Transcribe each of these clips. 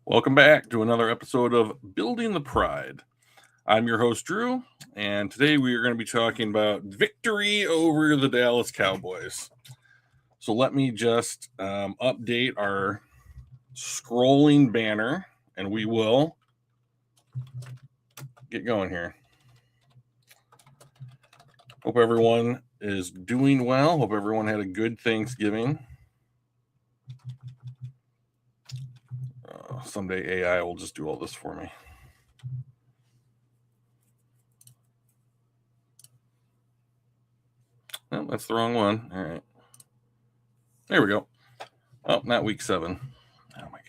Welcome back to another episode of Building the Pride. I'm your host, Drew, and today we are going to be talking about victory over the Dallas Cowboys. So let me just update our scrolling banner, and we will get going here. Hope everyone is doing well. Hope everyone had a good Thanksgiving. Someday AI will just do all this for me. Oh, that's the wrong one. All right. There we go. Oh, not week 7. Oh, my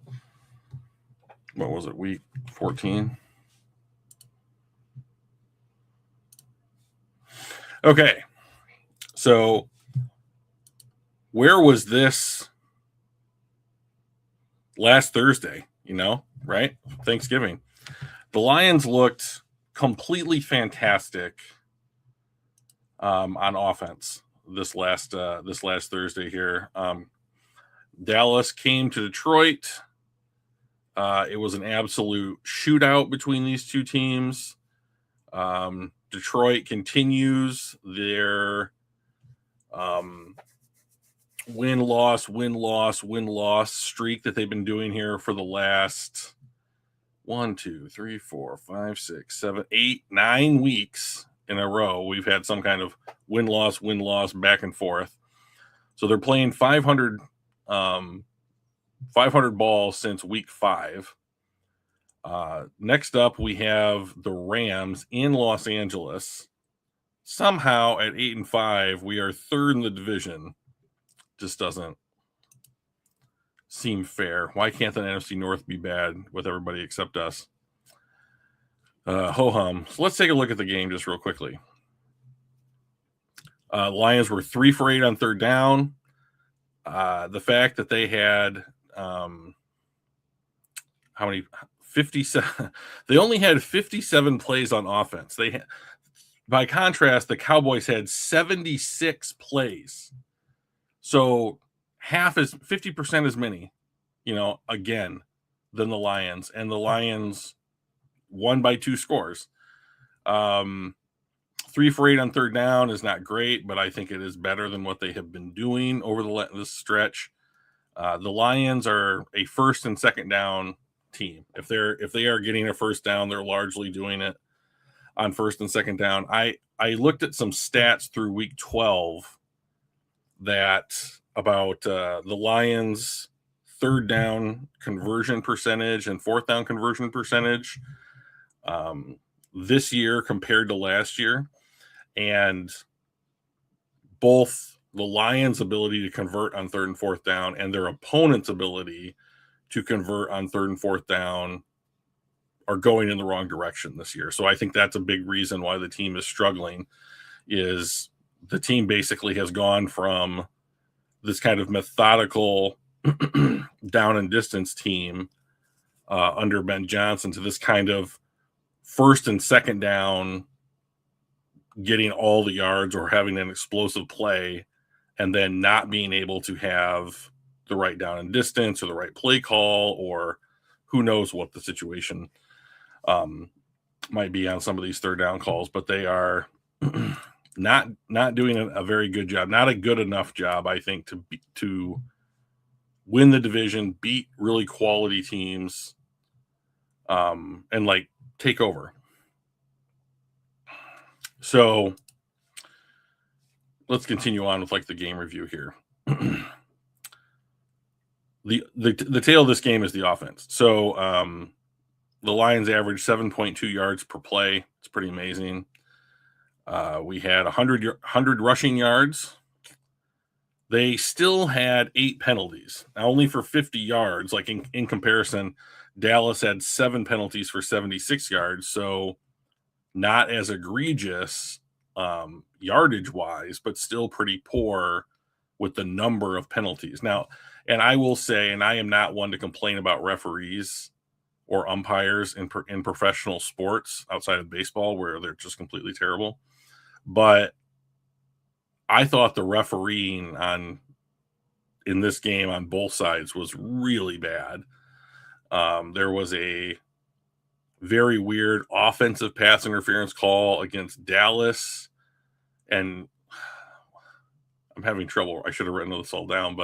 God. What was it? Week 14? Okay. So where was this last Thursday? Right? Thanksgiving. The Lions looked completely fantastic on offense this last Thursday here. Dallas came to Detroit. It was an absolute shootout between these two teams. Detroit continues their win-loss streak that they've been doing here for the last 1, 2, 3, 4, 5, 6, 7, 8, 9 weeks in a row. We've had some kind of win-loss back and forth. So they're playing 500 balls since week 5. Next up, we have the Rams in Los Angeles. Somehow at 8-5, we are third in the division. Just doesn't seem fair. Why can't the NFC North be bad with everybody except us? Ho-hum. So let's take a look at the game just real quickly. Lions were 3 for 8 on third down. The fact that they had how many? 57. They only had 57 plays on offense. By contrast, the Cowboys had 76 plays. So 50% as many, again, than the Lions. And the Lions won by 2 scores. 3 for 8 on third down is not great, but I think it is better than what they have been doing over this stretch. The Lions are a first and second down team. If they are getting a first down, they're largely doing it on first and second down. I looked at some stats through week 12 that about the Lions' third down conversion percentage and fourth down conversion percentage this year compared to last year. And both the Lions' ability to convert on third and fourth down and their opponent's ability to convert on third and fourth down are going in the wrong direction this year. So I think that's a big reason why the team is struggling, is the team basically has gone from this kind of methodical down and distance team under Ben Johnson to this kind of first and second down, getting all the yards or having an explosive play, and then not being able to have the right down and distance or the right play call, or who knows what the situation might be on some of these third down calls. But they are not doing a very good job, not a good enough job, I think, to win the division, beat really quality teams, and take over. So let's continue on with the game review here. The tail of this game is the offense. So the Lions averaged 7.2 yards per play. It's pretty amazing. We had 100 rushing yards. They still had 8 penalties, now only for 50 yards. In comparison, Dallas had 7 penalties for 76 yards. So not as egregious yardage wise, but still pretty poor with the number of penalties. Now, and I will say, and I am not one to complain about referees or umpires in professional sports outside of baseball, where they're just completely terrible. But I thought the refereeing on in this game on both sides was really bad. There was a very weird offensive pass interference call against Dallas, and I'm having trouble. I should have written this all down,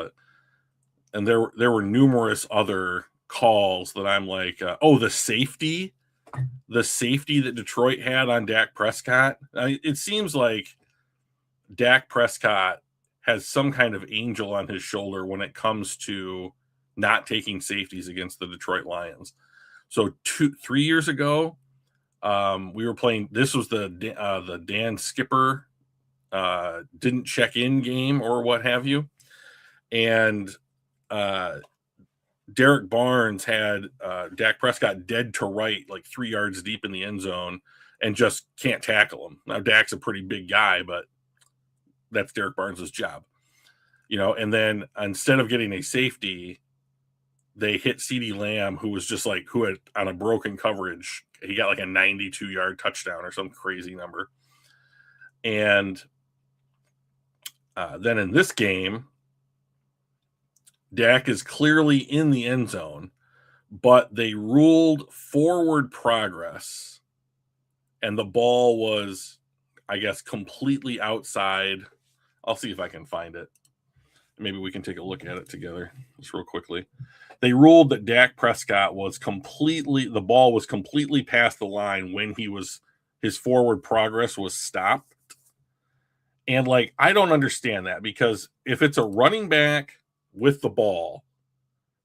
and there were numerous other calls that I'm like, the safety that Detroit had on Dak Prescott. It seems like Dak Prescott has some kind of angel on his shoulder when it comes to not taking safeties against the Detroit Lions. So 3 years ago, we were playing. This was the Dan Skipper didn't check in game or what have you, and Derek Barnes had Dak Prescott dead to right, like 3 yards deep in the end zone, and just can't tackle him. Now Dak's a pretty big guy, but that's Derek Barnes' job, And then instead of getting a safety, they hit CeeDee Lamb, who had on a broken coverage. He got like a 92-yard touchdown or some crazy number. And then in this game, Dak is clearly in the end zone, but they ruled forward progress, and the ball was, I guess, completely outside. I'll see if I can find it. Maybe we can take a look at it together just real quickly. They ruled that Dak Prescott the ball was completely past the line when his forward progress was stopped. And I don't understand that, because if it's a running back with the ball,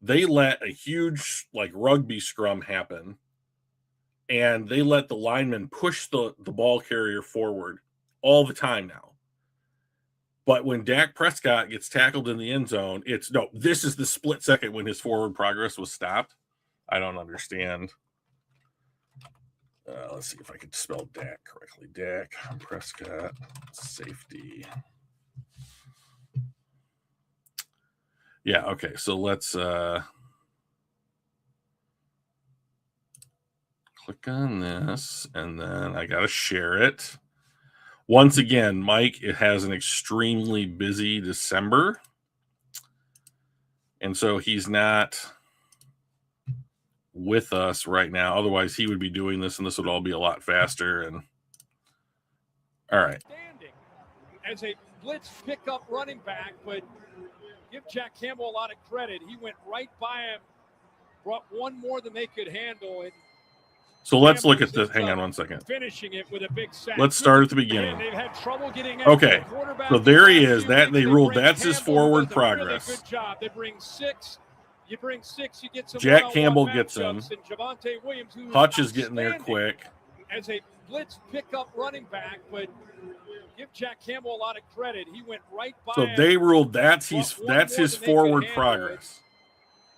they let a huge rugby scrum happen, and they let the lineman push the ball carrier forward all the time now. But when Dak Prescott gets tackled in the end zone, this is the split second when his forward progress was stopped. I don't understand. Let's see if I can spell Dak correctly. Dak Prescott, safety. Yeah, okay. So let's click on this, and then I got to share it. Once again, Mike, it has an extremely busy December, and so he's not with us right now. Otherwise, he would be doing this, and this would all be a lot faster. And all right. As a blitz pickup running back, but give Jack Campbell a lot of credit. He went right by him, brought one more than they could handle. And so let's look at this. Hang on one second. Finishing it with a big sack. Let's start at the beginning. They've had trouble getting okay, so there he is. They ruled that's his forward progress. Really good job. They bring 6. You bring 6, you get some. Jack Campbell gets him. Javonte Williams, Hutch is getting there quick. As a blitz pickup running back, but give Jack Campbell a lot of credit. He went right by. So they ruled that's his forward progress.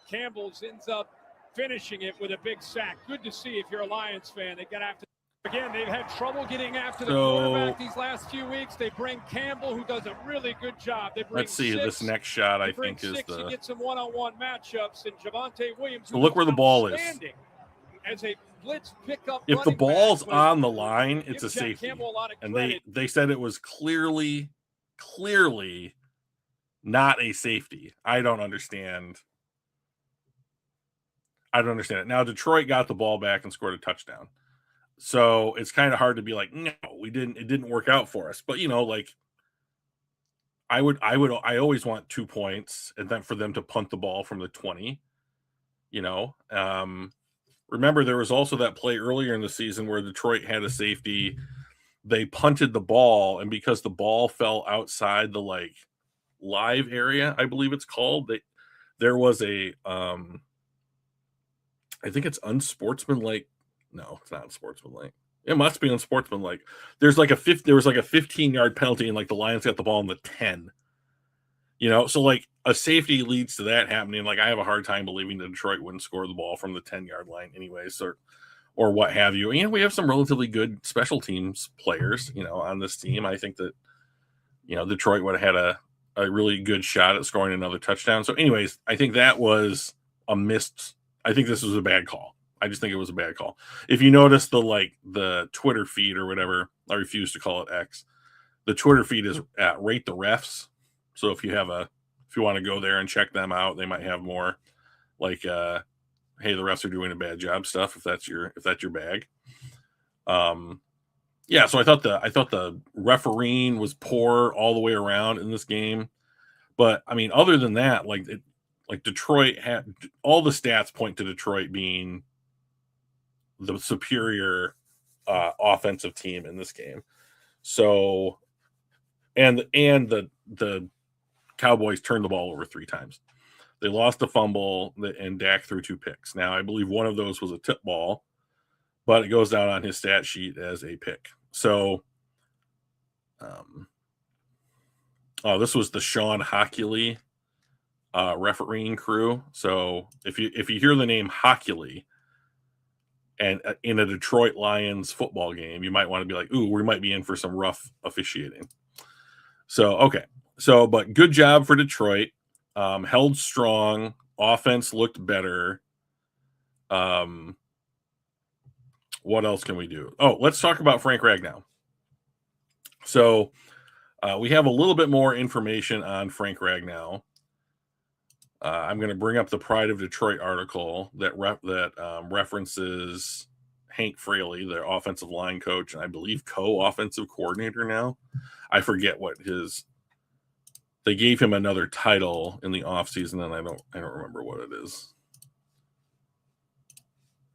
Campbell's ends up finishing it with a big sack. Good to see if you're a Lions fan. They got after. Again, they've had trouble getting after the quarterback these last few weeks. They bring Campbell, who does a really good job. They bring Let's see 6. This next shot. I think is the. You get some one-on-one matchups, and Javonte Williams. So look where the ball is. As a blitz pickup. If the ball's on the line, it's a safety. And they said it was clearly not a safety. I don't understand it. Now Detroit got the ball back and scored a touchdown. So it's kind of hard to be like, no, it didn't work out for us. But I always want 2 points, and then for them to punt the ball from the 20. Remember, there was also that play earlier in the season where Detroit had a safety. They punted the ball, and because the ball fell outside the live area, I believe it's called, there was a I think it's unsportsmanlike. No, it's not unsportsmanlike. It must be unsportsmanlike. There was like a 15-yard penalty, and the Lions got the ball in the 10. So a safety leads to that happening. I have a hard time believing that Detroit wouldn't score the ball from the 10-yard line anyways, or what have you. And we have some relatively good special teams players, on this team. I think that, Detroit would have had a really good shot at scoring another touchdown. So anyways, I think that was a missed. I think this was a bad call. I just think it was a bad call. If you notice the Twitter feed or whatever, I refuse to call it X. The Twitter feed is at Rate the Refs. So if you have a if you want to go there and check them out, they might have more like, hey, the refs are doing a bad job stuff if that's your bag. Yeah, so I thought the refereeing was poor all the way around in this game. But I mean, other than that, like Detroit had all the stats point to Detroit being the superior offensive team in this game. So, and the Cowboys turned the ball over 3 times. They lost a fumble and Dak threw 2 picks. Now, I believe one of those was a tip ball, but it goes down on his stat sheet as a pick. So, this was the Sean Hockley refereeing crew. So if you hear the name Hockley and in a Detroit Lions football game, you might want to be like, ooh, we might be in for some rough officiating. So, okay. So, but good job for Detroit. Held strong. Offense looked better. What else can we do? Oh, let's talk about Frank Ragnow. So, we have a little bit more information on Frank Ragnow. I'm going to bring up the Pride of Detroit article that references Hank Fraley, the offensive line coach, and I believe co-offensive coordinator now. I forget what they gave him another title in the offseason, and I don't remember what it is.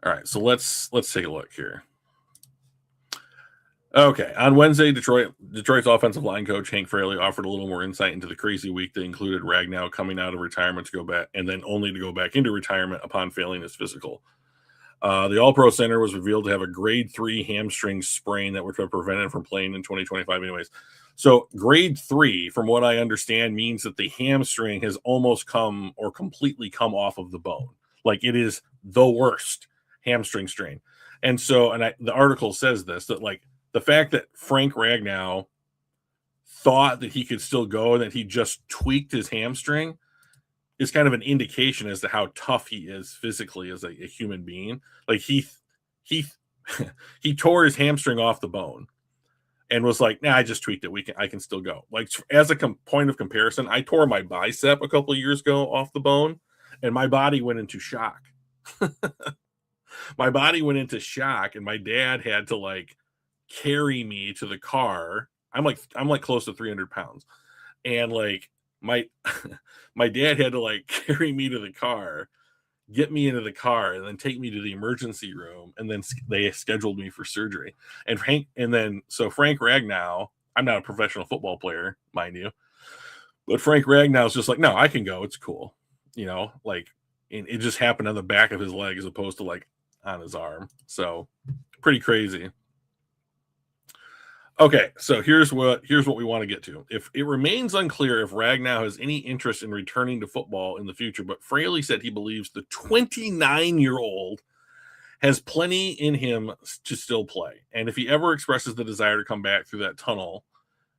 All right, so let's take a look here. Okay, on Wednesday, Detroit's offensive line coach Hank Fraley offered a little more insight into the crazy week that included Ragnow coming out of retirement to go back, and then only to go back into retirement upon failing his physical. The All-Pro center was revealed to have a grade 3 hamstring sprain that would have prevented him from playing in 2025 anyways. So grade 3, from what I understand, means that the hamstring has almost come or completely come off of the bone. Like it is the worst hamstring strain. And so, the article says this, that like the fact that Frank Ragnow thought that he could still go and that he just tweaked his hamstring is kind of an indication as to how tough he is physically as a human being. Like he tore his hamstring off the bone and was like, nah, I just tweaked it. I can still go. Like as a point of comparison, I tore my bicep a couple of years ago off the bone and my body went into shock. My body went into shock and my dad had to like carry me to the car. I'm like close to 300 pounds. And like my dad had to like carry me to the car, get me into the car, and then take me to the emergency room. And then they scheduled me for surgery. So Frank Ragnow, I'm not a professional football player, mind you, but Frank Ragnow is just like, no, I can go. It's cool. You know, like it just happened on the back of his leg as opposed to like on his arm. So pretty crazy. Okay, so here's what we want to get to. If it remains unclear if Ragnow has any interest in returning to football in the future, but Fraley said he believes the 29-year-old has plenty in him to still play. And if he ever expresses the desire to come back through that tunnel,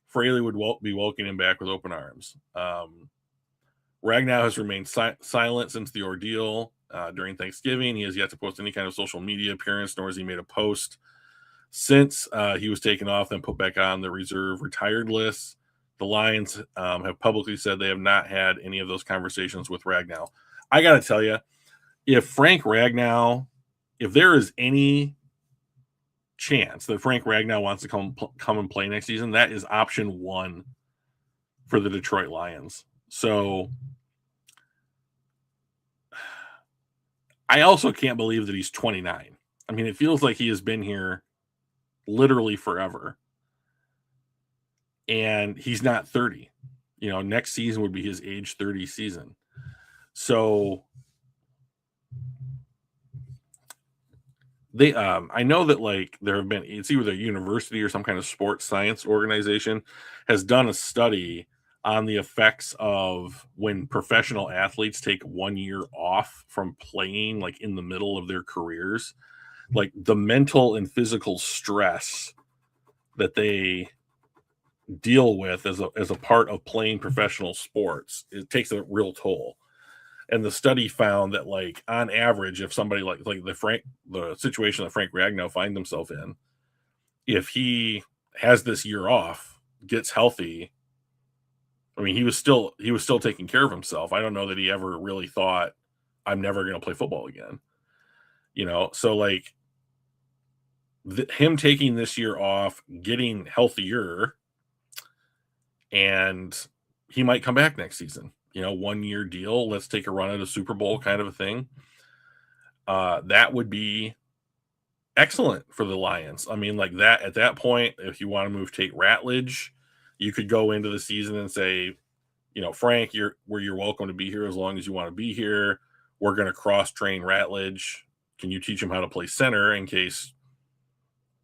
Fraley would be welcoming him back with open arms. Ragnow has remained silent since the ordeal during Thanksgiving. He has yet to post any kind of social media appearance, nor has he made a post since he was taken off and put back on the reserve retired list. The Lions have publicly said they have not had any of those conversations with Ragnow. I got to tell you, if there is any chance that Frank Ragnow wants to come and play next season, that is option 1 for the Detroit Lions. So I also can't believe that he's 29. I mean, it feels like he has been here literally forever. And he's not 30. You know, next season would be his age 30 season. So I know that like there have been, it's either a university or some kind of sports science organization has done a study on the effects of when professional athletes take 1 year off from playing, like in the middle of their careers, like the mental and physical stress that they deal with as a part of playing professional sports, it takes a real toll. And the study found that, like, on average, if somebody like the situation that Frank Ragnow finds himself in, if he has this year off, gets healthy, I mean, he was still taking care of himself. I don't know that he ever really thought, I'm never going to play football again. So like him taking this year off, getting healthier, and he might come back next season. 1-year deal. Let's take a run at a Super Bowl kind of a thing. That would be excellent for the Lions. I mean, like that at that point, if you want to move Tate Ratledge, you could go into the season and say, Frank, you're welcome to be here as long as you want to be here. We're going to cross train Ratledge. Can you teach him how to play center in case,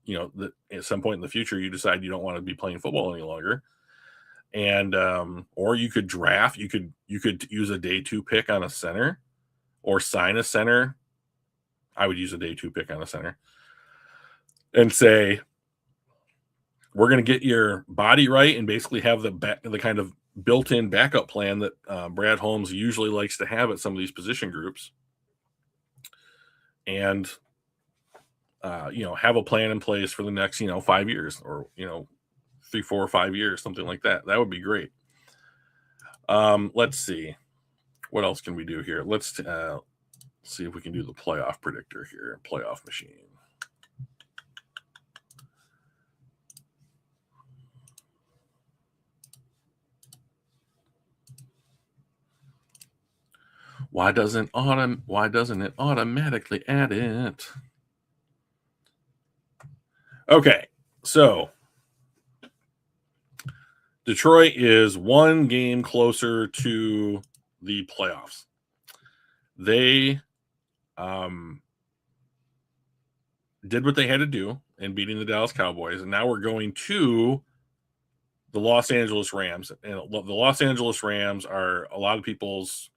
that at some point in the future you decide you don't want to be playing football any longer? And or you could draft. You could use a day 2 pick on a center, or sign a center. I would use a day 2 pick on a center and say, we're going to get your body right and basically have the kind of built-in backup plan that Brad Holmes usually likes to have at some of these position groups. And, have a plan in place for the next, 5 years, or, 3, 4, or 5 years, something like that. That would be great. Let's see. What else can we do here? Let's see if we can do the playoff predictor here. Playoff machine. Why doesn't it automatically add it? Okay, so Detroit is 1 game closer to the playoffs. They did what they had to do in beating the Dallas Cowboys, and now we're going to the Los Angeles Rams. And the Los Angeles Rams are a lot of people's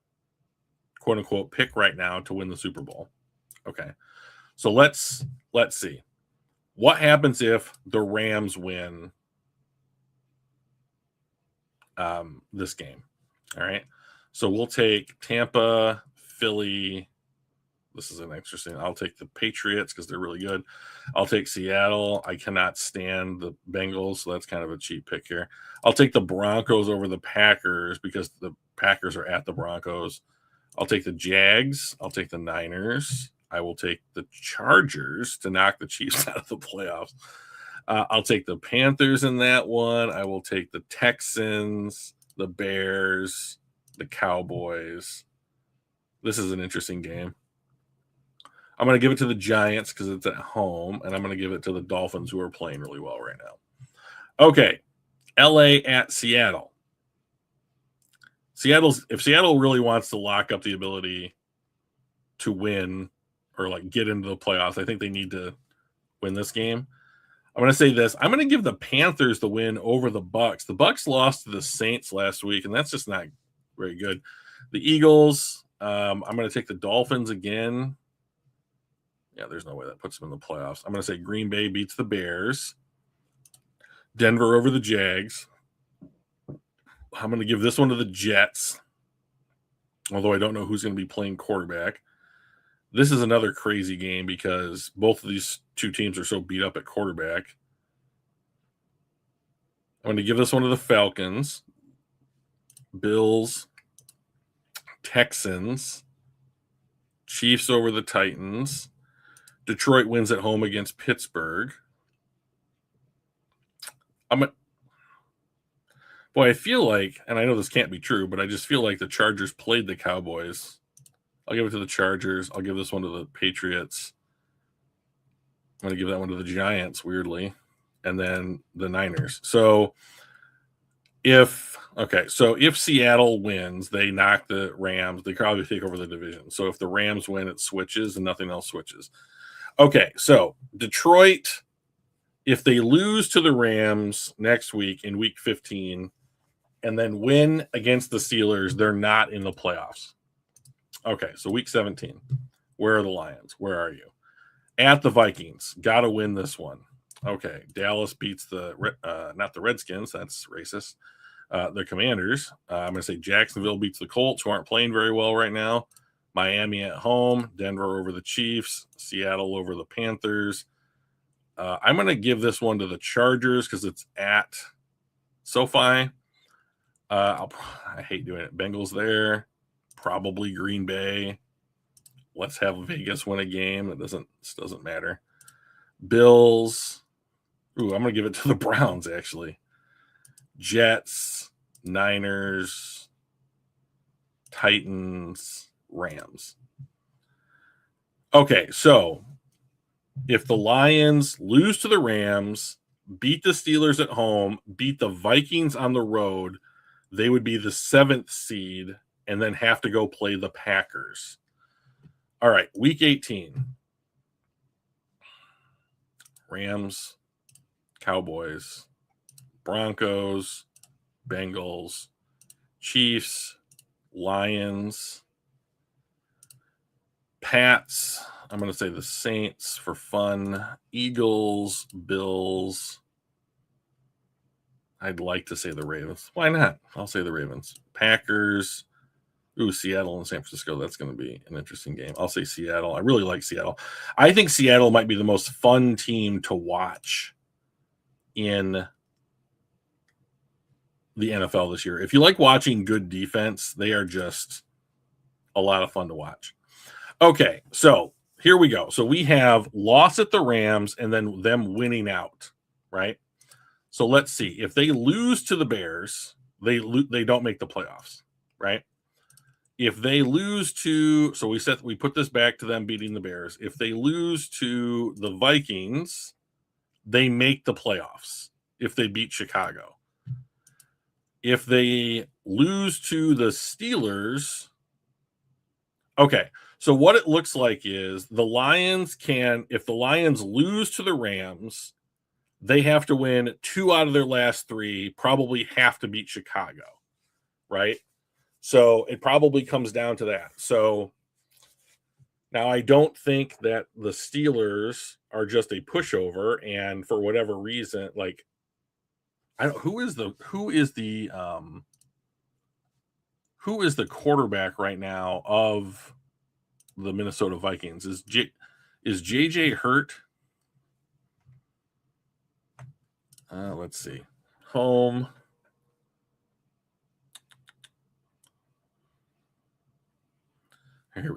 quote unquote pick right now to win the Super Bowl. Okay. So let's see. What happens if the Rams win this game? All right. So we'll take Tampa, Philly. This is an interesting. I'll take the Patriots because they're really good. I'll take Seattle. I cannot stand the Bengals, so that's kind of a cheap pick here. I'll take the Broncos over the Packers because the Packers are at the Broncos. I'll take the Jags. I'll take the Niners. I will take the Chargers to knock the Chiefs out of the playoffs. I'll take the Panthers in that one. I will take the Texans, the Bears, the Cowboys. This is an interesting game. I'm going to give it to the Giants because it's at home, and I'm going to give it to the Dolphins, who are playing really well right now. Okay, LA at Seattle. If Seattle really wants to lock up the ability to win or like get into the playoffs, I think they need to win this game. I'm going to say this. I'm going to give the Panthers the win over the Bucs. The Bucs lost to the Saints last week, and that's just not very good. The Eagles, I'm going to take the Dolphins again. Yeah, there's no way that puts them in the playoffs. I'm going to say Green Bay beats the Bears. Denver over the Jags. I'm going to give this one to the Jets, although I don't know who's going to be playing quarterback. This is another crazy game because both of these two teams are so beat up at quarterback. I'm going to give this one to the Falcons. Bills, Texans, Chiefs over the Titans. Detroit wins at home against Pittsburgh. I feel like, and I know this can't be true, but I just feel like the Chargers played the Cowboys. I'll give it to the Chargers. I'll give this one to the Patriots. I'm going to give that one to the Giants, weirdly, and then the Niners. So if Seattle wins, they knock the Rams. They probably take over the division. So if the Rams win, it switches and nothing else switches. Okay, so Detroit, if they lose to the Rams next week in week 15 and then win against the Steelers, they're not in the playoffs. Okay, so week 17. Where are the Lions? Where are you? At the Vikings. Got to win this one. Okay, Dallas beats not the Redskins. That's racist. The Commanders. I'm going to say Jacksonville beats the Colts, who aren't playing very well right now. Miami at home. Denver over the Chiefs. Seattle over the Panthers. I'm going to give this one to the Chargers because it's at SoFi. I hate doing it. Bengals there, probably Green Bay. Let's have Vegas win a game. It doesn't matter. Bills. Ooh, I'm gonna give it to the Browns actually. Jets, Niners, Titans, Rams. Okay, so if the Lions lose to the Rams, beat the Steelers at home, beat the Vikings on the road, they would be the 7th seed and then have to go play the Packers. All right, week 18. Rams, Cowboys, Broncos, Bengals, Chiefs, Lions, Pats. I'm going to say the Saints for fun. Eagles, Bills. I'd like to say the Ravens. Why not? I'll say the Ravens. Packers. Ooh, Seattle and San Francisco. That's going to be an interesting game. I'll say Seattle. I really like Seattle. I think Seattle might be the most fun team to watch in the NFL this year. If you like watching good defense, they are just a lot of fun to watch. Okay, so here we go. So we have loss at the Rams and then them winning out, right? So let's see. If they lose to the Bears, they don't make the playoffs, right? If they lose to, so we put this back to them beating the Bears. If they lose to the Vikings, they make the playoffs if they beat Chicago. If they lose to the Steelers, okay. So what it looks like is the Lions if the Lions lose to the Rams, they have to win 2 out of their last 3, probably have to beat Chicago, right? So it probably comes down to that. So now I don't think that the Steelers are just a pushover, and for whatever reason, like who is the quarterback right now of the Minnesota Vikings? Is JJ hurt? Let's see. Home. Here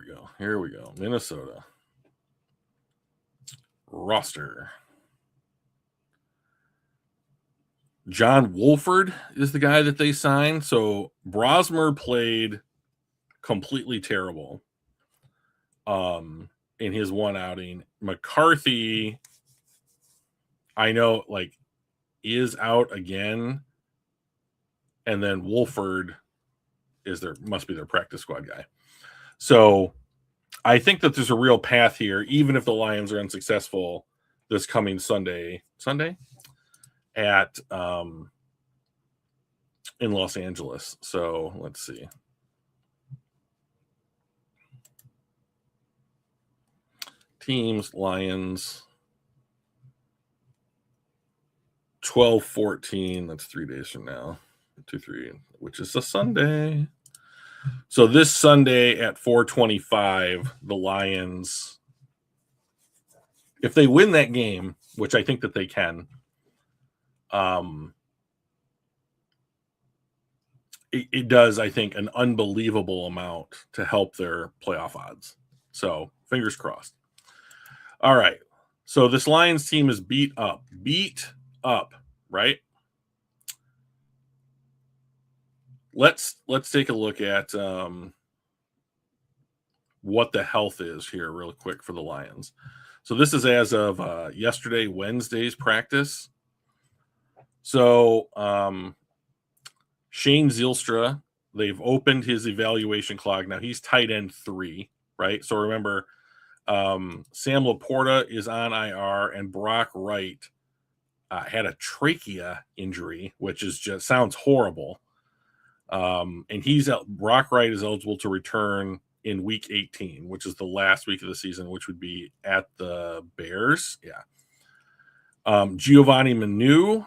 we go. Minnesota. Roster. John Wolford is the guy that they signed. So Brosmer played completely terrible in his one outing. McCarthy, I know, is out again. And then Wolford must be their practice squad guy. So I think that there's a real path here, even if the Lions are unsuccessful this coming Sunday at in Los Angeles. So let's see. Teams, Lions, 12-14. That's 3 days from now. 2-3, which is a Sunday. So this Sunday at 4:25, the Lions, if they win that game, which I think that they can, it does, I think, an unbelievable amount to help their playoff odds. So fingers crossed. All right. So this Lions team is beat up, right? Let's take a look at what the health is here real quick for the Lions. So this is as of yesterday, Wednesday's practice. So Shane Zylstra, they've opened his evaluation clock. Now he's tight end 3, right? So remember, Sam Laporta is on IR, and Brock Wright had a trachea injury, which is just sounds horrible. And Brock Wright is eligible to return in week 18, which is the last week of the season, which would be at the Bears. Yeah. Giovanni Manu,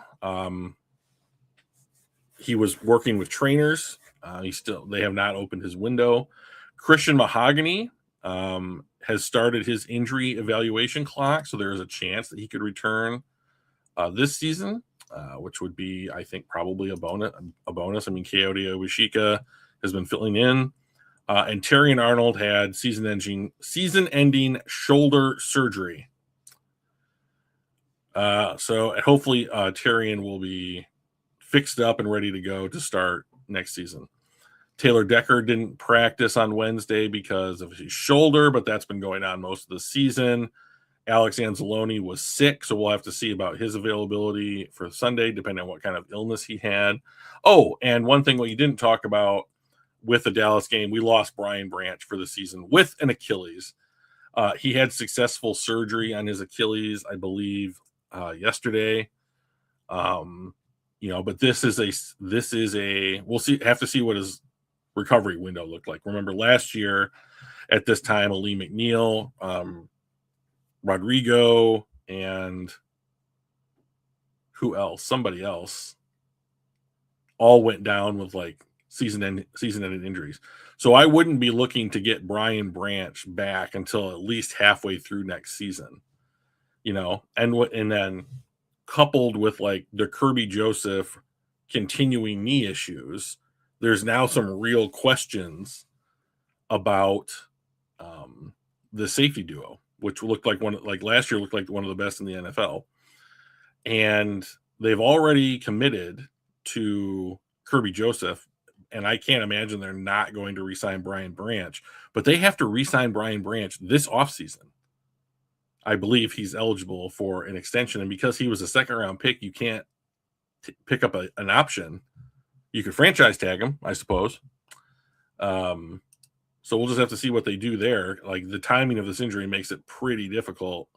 he was working with trainers. They have not opened his window. Christian Mahogany has started his injury evaluation clock, so there is a chance that he could return this season. which would be, I think, probably a bonus. I mean, Coyote Owashika has been filling in. And Terrion Arnold had season-ending shoulder surgery. So hopefully Terrion will be fixed up and ready to go to start next season. Taylor Decker didn't practice on Wednesday because of his shoulder, but that's been going on most of the season. Alex Anzalone was sick, so we'll have to see about his availability for Sunday, depending on what kind of illness he had. Oh, and one thing we didn't talk about with the Dallas game, we lost Brian Branch for the season with an Achilles. He had successful surgery on his Achilles, I believe, yesterday. But this is a we'll have to see what his recovery window looked like. Remember last year at this time, Ali McNeil, Rodrigo, and who else? Somebody else all went down with like season-ending injuries. So I wouldn't be looking to get Brian Branch back until at least halfway through next season. And then coupled with like the Kirby Joseph continuing knee issues, there's now some real questions about the safety duo, which looked like last year looked like one of the best in the NFL. And they've already committed to Kirby Joseph, and I can't imagine they're not going to re-sign Brian Branch, but they have to re-sign Brian Branch this offseason. I believe he's eligible for an extension, and because he was a second-round pick, you can't pick up an option. You could franchise tag him, I suppose. So we'll just have to see what they do there. Like, the timing of this injury makes it pretty difficult.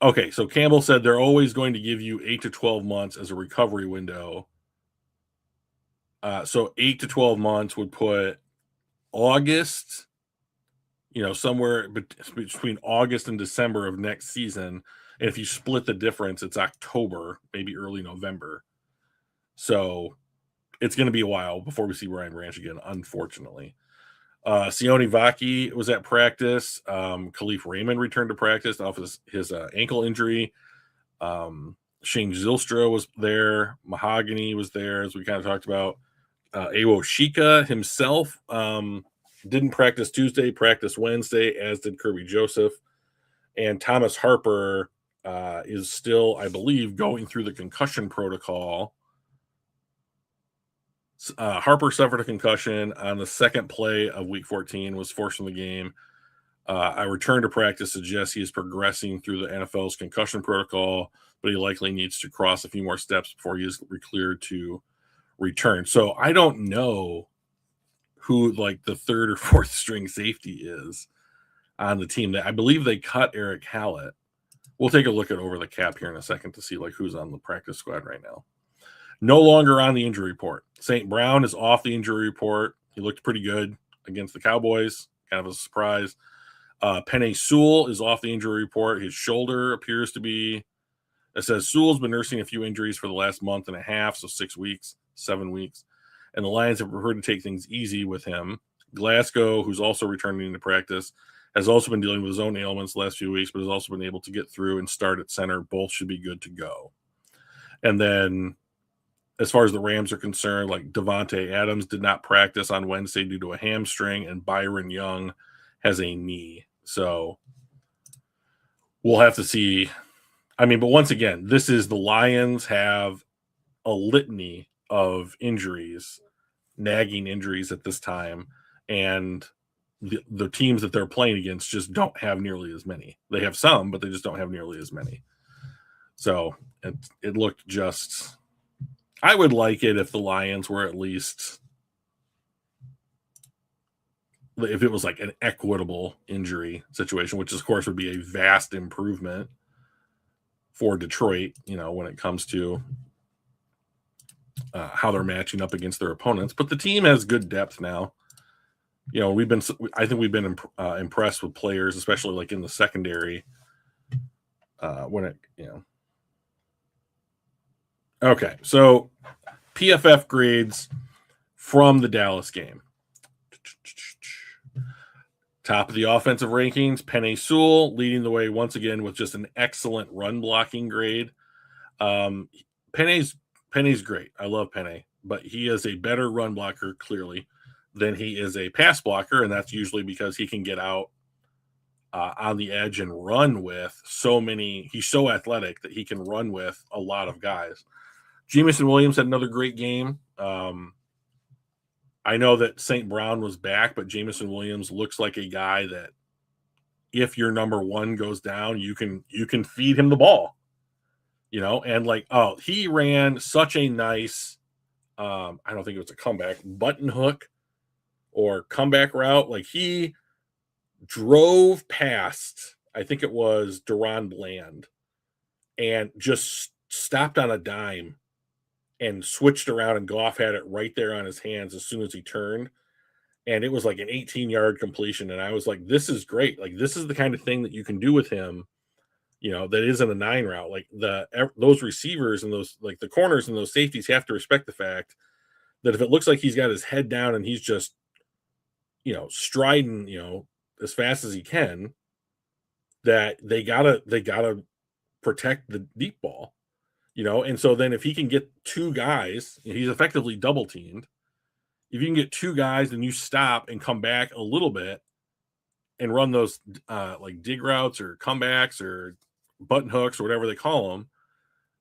Okay, so Campbell said they're always going to give you 8 to 12 months as a recovery window. So 8 to 12 months would put August, somewhere between August and December of next season. And if you split the difference, it's October, maybe early November. So it's going to be a while before we see Brian Branch again, unfortunately. Sione Vaki was at practice. Khalif Raymond returned to practice off his ankle injury. Shane Zylstra was there. Mahogany was there, as we kind of talked about. Owashika himself didn't practice Tuesday, practiced Wednesday, as did Kirby Joseph. And Thomas Harper is still, I believe, going through the concussion protocol. Harper suffered a concussion on the second play of Week 14, was forced from the game. A return to practice suggests he is progressing through the NFL's concussion protocol, but he likely needs to cross a few more steps before he is cleared to return. So I don't know who like the third or fourth string safety is on the team. I believe they cut Eric Hallett. We'll take a look at over the cap here in a second to see like who's on the practice squad right now. No longer on the injury report. St. Brown is off the injury report. He looked pretty good against the Cowboys. Kind of a surprise. Penei Sewell is off the injury report. His shoulder appears to be, it says Sewell's been nursing a few injuries for the last month and a half, so 7 weeks. And the Lions have preferred to take things easy with him. Glasgow, who's also returning to practice, has also been dealing with his own ailments the last few weeks, but has also been able to get through and start at center. Both should be good to go. And then as far as the Rams are concerned, like Devontae Adams did not practice on Wednesday due to a hamstring, and Byron Young has a knee. So we'll have to see. I mean, but once again, this is the Lions have a litany of injuries, nagging injuries at this time, and the teams that they're playing against just don't have nearly as many. They have some, but they just don't have nearly as many. So it looked just... I would like it if the Lions were at least, if it was like an equitable injury situation, which of course would be a vast improvement for Detroit, when it comes to how they're matching up against their opponents. But the team has good depth now. I think we've been impressed with players, especially like in the secondary Okay, so PFF grades from the Dallas game. Top of the offensive rankings, Penei Sewell leading the way once again with just an excellent run blocking grade. Penei's great. I love Penei, but he is a better run blocker clearly than he is a pass blocker, and that's usually because he can get out on the edge and run with so many. He's so athletic that he can run with a lot of guys. Jameson Williams had another great game. I know that St. Brown was back, but Jameson Williams looks like a guy that if your number one goes down, you can feed him the ball, and he ran such a nice, I don't think it was a comeback, button hook or comeback route. Like he drove past, I think it was Deron Bland, and just stopped on a dime and switched around, and Goff had it right there on his hands as soon as he turned. And it was like an 18-yard completion. And I was like, this is great. Like, this is the kind of thing that you can do with him, that isn't a 9 route. Like those receivers and those, like the corners and those safeties have to respect the fact that if it looks like he's got his head down and he's just, striding, as fast as he can, that they gotta protect the deep ball. And so then if he can get 2 guys, he's effectively double teamed. If you can get 2 guys and you stop and come back a little bit and run those like dig routes or comebacks or button hooks or whatever they call them,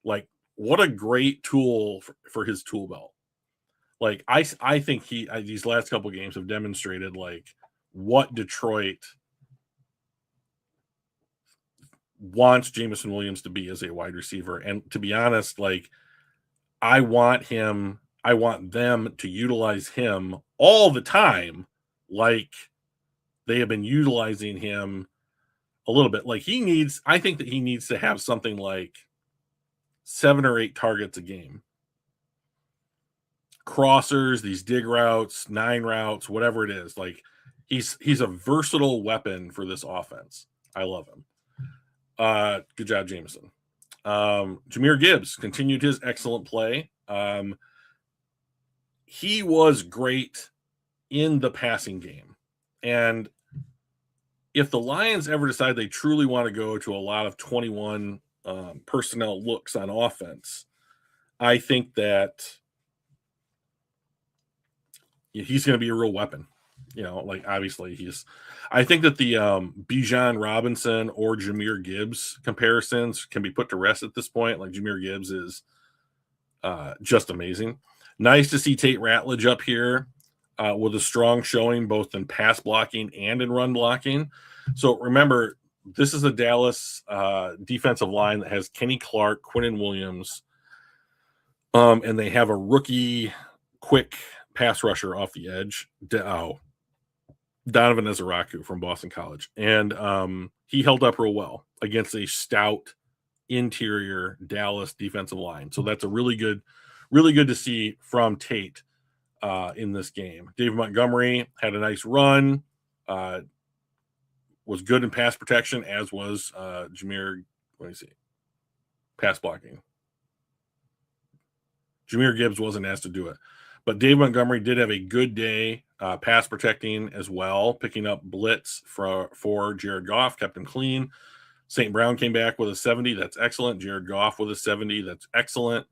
like what a great tool for his tool belt. Like I think these last couple of games have demonstrated like what Detroit wants Jameson Williams to be as a wide receiver. And to be honest, like I want them to utilize him all the time, like they have been utilizing him a little bit. Like I think that he needs to have something like 7 or 8 targets a game. Crossers, these dig routes, 9 routes, whatever it is. Like he's a versatile weapon for this offense. I love him. Good job, Jameson. Jahmyr Gibbs continued his excellent play. He was great in the passing game. And if the Lions ever decide they truly want to go to a lot of 21 personnel looks on offense, I think that he's going to be a real weapon. Obviously I think that the Bijan Robinson or Jahmyr Gibbs comparisons can be put to rest at this point. Like Jahmyr Gibbs is just amazing. Nice to see Tate Ratledge up here with a strong showing both in pass blocking and in run blocking. So remember, this is a Dallas defensive line that has Kenny Clark, Quinnen Williams, and they have a rookie quick pass rusher off the edge, Donovan Ezeraku from Boston College. And he held up real well against a stout interior Dallas defensive line. So that's a really good to see from Tate in this game. Dave Montgomery had a nice run, was good in pass protection, as was Jahmyr. Let me see. Pass blocking. Jahmyr Gibbs wasn't asked to do it. But Dave Montgomery did have a good day pass protecting as well, picking up blitz for Jared Goff, kept him clean. St. Brown came back with a 70. That's excellent. Jared Goff with a 70. That's excellent.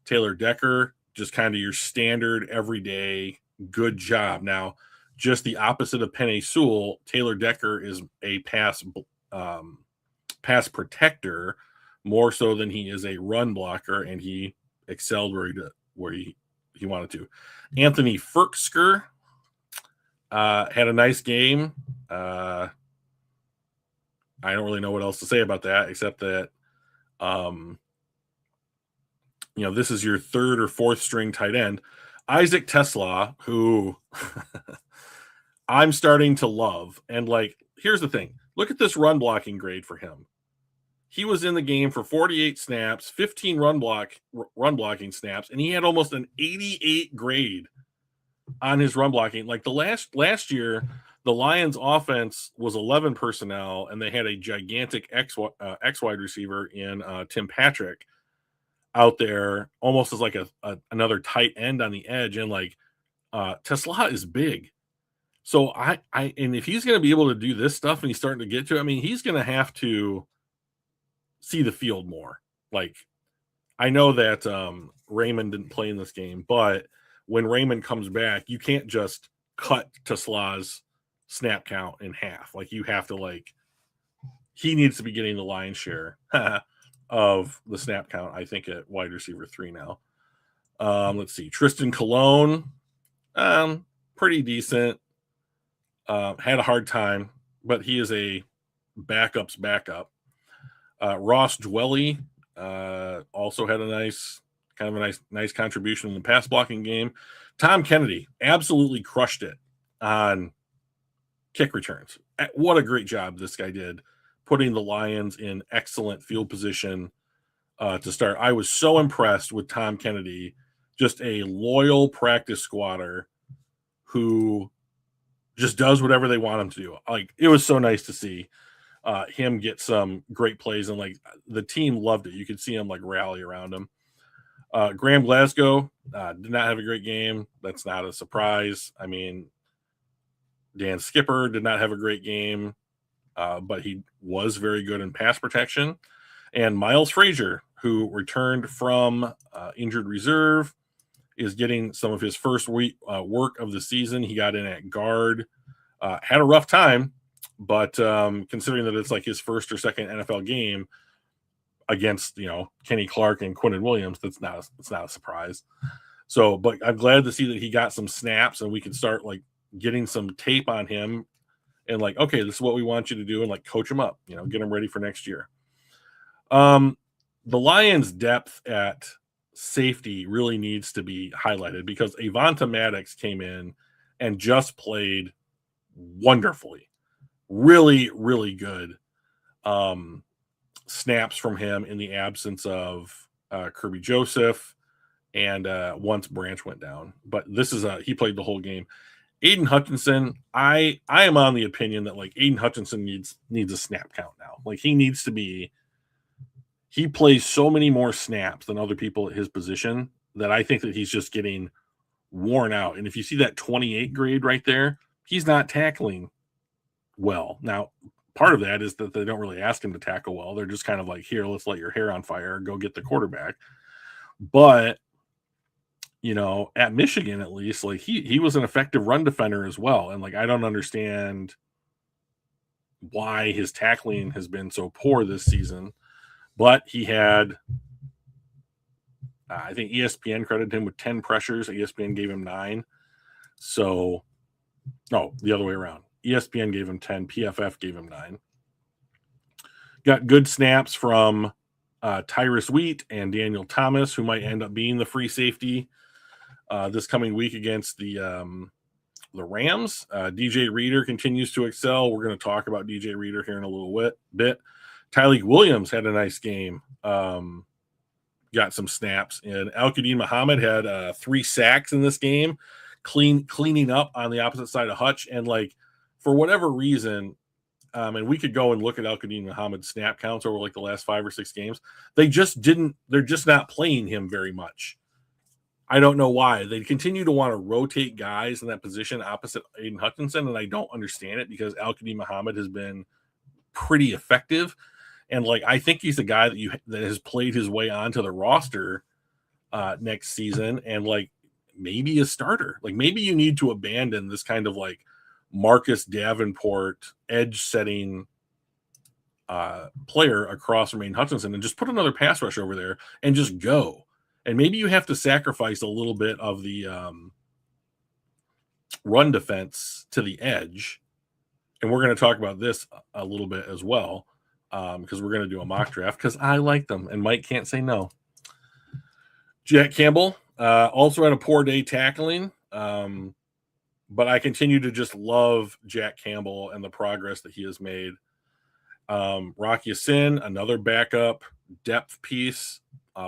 Taylor Decker, just kind of your standard everyday good job. Now, just the opposite of Penei Sewell, Taylor Decker is a pass protector more so than he is a run blocker, and he excelled where he wanted to. Anthony Firkser had a nice game. I don't really know what else to say about that, except that, this is your 3rd or 4th string tight end. Isaac Tesla, who I'm starting to love. And here's the thing. Look at this run blocking grade for him. He was in the game for 48 snaps, 15 run blocking snaps, and he had almost an 88 grade on his run blocking. Like the last year, the Lions offense was 11 personnel, and they had a gigantic X wide receiver in Tim Patrick out there almost as like another tight end on the edge. And Tesla is big. So and if he's going to be able to do this stuff and he's starting to get to it, I mean, he's going to have to see the field more. Like, I know that Raymond didn't play in this game, but when Raymond comes back, you can't just cut Tesla's snap count in half. Like, you have to he needs to be getting the lion's share of the snap count, I think, at wide receiver 3 now. Let's see. Tristan Colon, pretty decent. Had a hard time, but he is a backup's backup. Ross Dwelly also had a nice contribution in the pass blocking game. Tom Kennedy absolutely crushed it on kick returns. What a great job this guy did, putting the Lions in excellent field position to start. I was so impressed with Tom Kennedy, just a loyal practice squatter who just does whatever they want him to do. Like, it was so nice to see him get some great plays, and the team loved it. You could see him rally around him. Graham Glasgow did not have a great game. That's not a surprise. I mean, Dan Skipper did not have a great game, but he was very good in pass protection. And Miles Frazier, who returned from injured reserve, is getting some of his first work of the season. He got in at guard, had a rough time, but considering that it's his first or second NFL game against Kenny Clark and Quinnen Williams, it's not a surprise. So, but I'm glad to see that he got some snaps and we can start getting some tape on him and okay, this is what we want you to do, and coach him up, get him ready for next year. The Lions' depth at safety really needs to be highlighted because Avonta Maddox came in and just played wonderfully. Really, really good snaps from him in the absence of Kirby Joseph and once Branch went down. But this is he played the whole game. Aiden Hutchinson, I am on the opinion that Aiden Hutchinson needs a snap count now. He plays so many more snaps than other people at his position that I think that he's just getting worn out. And if you see that 28 grade right there, he's not tackling well. Now, part of that is that they don't really ask him to tackle well. They're just kind of here, let's light your hair on fire, go get the quarterback. But, at Michigan, at least, he was an effective run defender as well. And I don't understand why his tackling has been so poor this season. But he had, I think ESPN credited him with 10 pressures. ESPN gave him 9. So, no, the other way around. ESPN gave him 10. PFF gave him 9. Got good snaps from Tyrus Wheat and Daniel Thomas, who might end up being the free safety this coming week against the Rams. DJ Reader continues to excel. We're going to talk about DJ Reader here in a little bit. Tyleik Williams had a nice game. Got some snaps. And Al-Quadin Muhammad had 3 sacks in this game, cleaning up on the opposite side of Hutch. And for whatever reason, and we could go and look at Al-Quadin Muhammad's snap counts over the last 5 or 6 games. They're just not playing him very much. I don't know why. They continue to want to rotate guys in that position opposite Aiden Hutchinson, and I don't understand it because Al-Quadin Muhammad has been pretty effective. And I think he's a guy that has played his way onto the roster next season, and maybe a starter. Maybe you need to abandon this kind of Marcus Davenport edge setting player across from Aiden Hutchinson and just put another pass rush over there and just go. And maybe you have to sacrifice a little bit of the run defense to the edge. And we're going to talk about this a little bit as well. Because we're going to do a mock draft because I like them and Mike can't say no. Jack Campbell also had a poor day tackling, but I continue to just love Jack Campbell and the progress that he has made. Rocky Sin, another backup depth piece,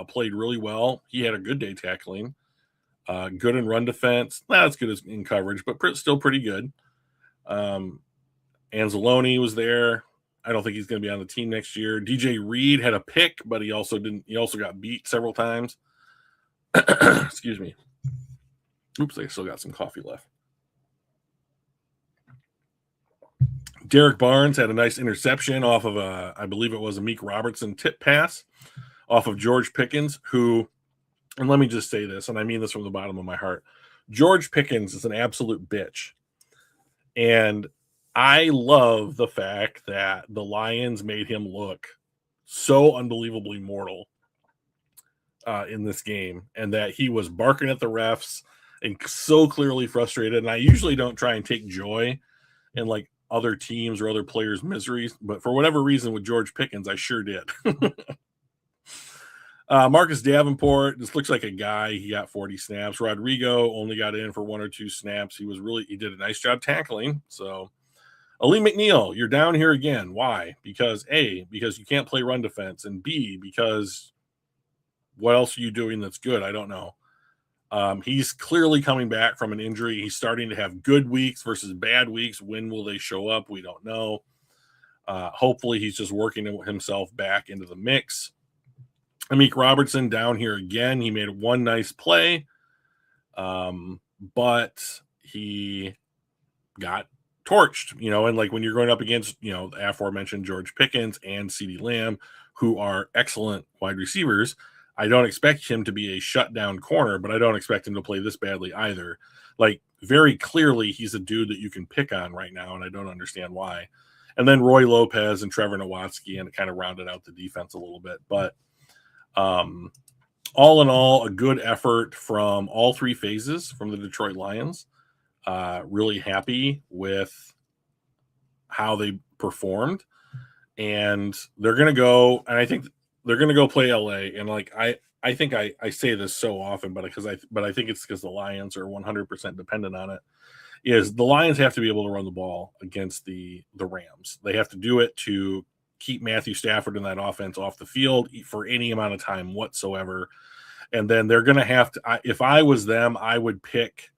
played really well. He had a good day tackling, good in run defense, not as good as in coverage, but still pretty good. Anzalone was there. I don't think he's going to be on the team next year. DJ Reed had a pick, but he also got beat several times. Excuse me. Oops, I still got some coffee left. Derek Barnes had a nice interception off of I believe it was a Meek Robertson tip pass off of George Pickens, who, and let me just say this, and I mean this from the bottom of my heart, George Pickens is an absolute bitch. And I love the fact that the Lions made him look so unbelievably mortal in this game, and that he was barking at the refs and so clearly frustrated. And I usually don't try and take joy in like other teams or other players' miseries, but for whatever reason with George Pickens, I sure did. Marcus Davenport, this looks like a guy. He got 40 snaps. Rodrigo only got in for 1 or 2 snaps. He did a nice job tackling. So, Ali McNeil, you're down here again. Why? Because A, because you can't play run defense, and B, because what else are you doing that's good? I don't know. He's clearly coming back from an injury. He's starting to have good weeks versus bad weeks. When will they show up? We don't know. Hopefully he's just working himself back into the mix. Amik Robertson down here again. He made one nice play, but he got torched, and like when you're going up against, the aforementioned George Pickens and CeeDee Lamb, who are excellent wide receivers, I don't expect him to be a shutdown corner, but I don't expect him to play this badly either. Like, very clearly, he's a dude that you can pick on right now, and I don't understand why. And then Roy Lopez and Trevor Nowatzki, and it kind of rounded out the defense a little bit. But all in all, a good effort from all 3 phases from the Detroit Lions. Really happy with how they performed. And they're going to go, and I think they're going to go play LA. And like, I think I say this so often, but I think it's because the Lions are 100% dependent on it, is the Lions have to be able to run the ball against the Rams. They have to do it to keep Matthew Stafford in that offense off the field for any amount of time whatsoever. And then they're going to have to, if I was them, I would pick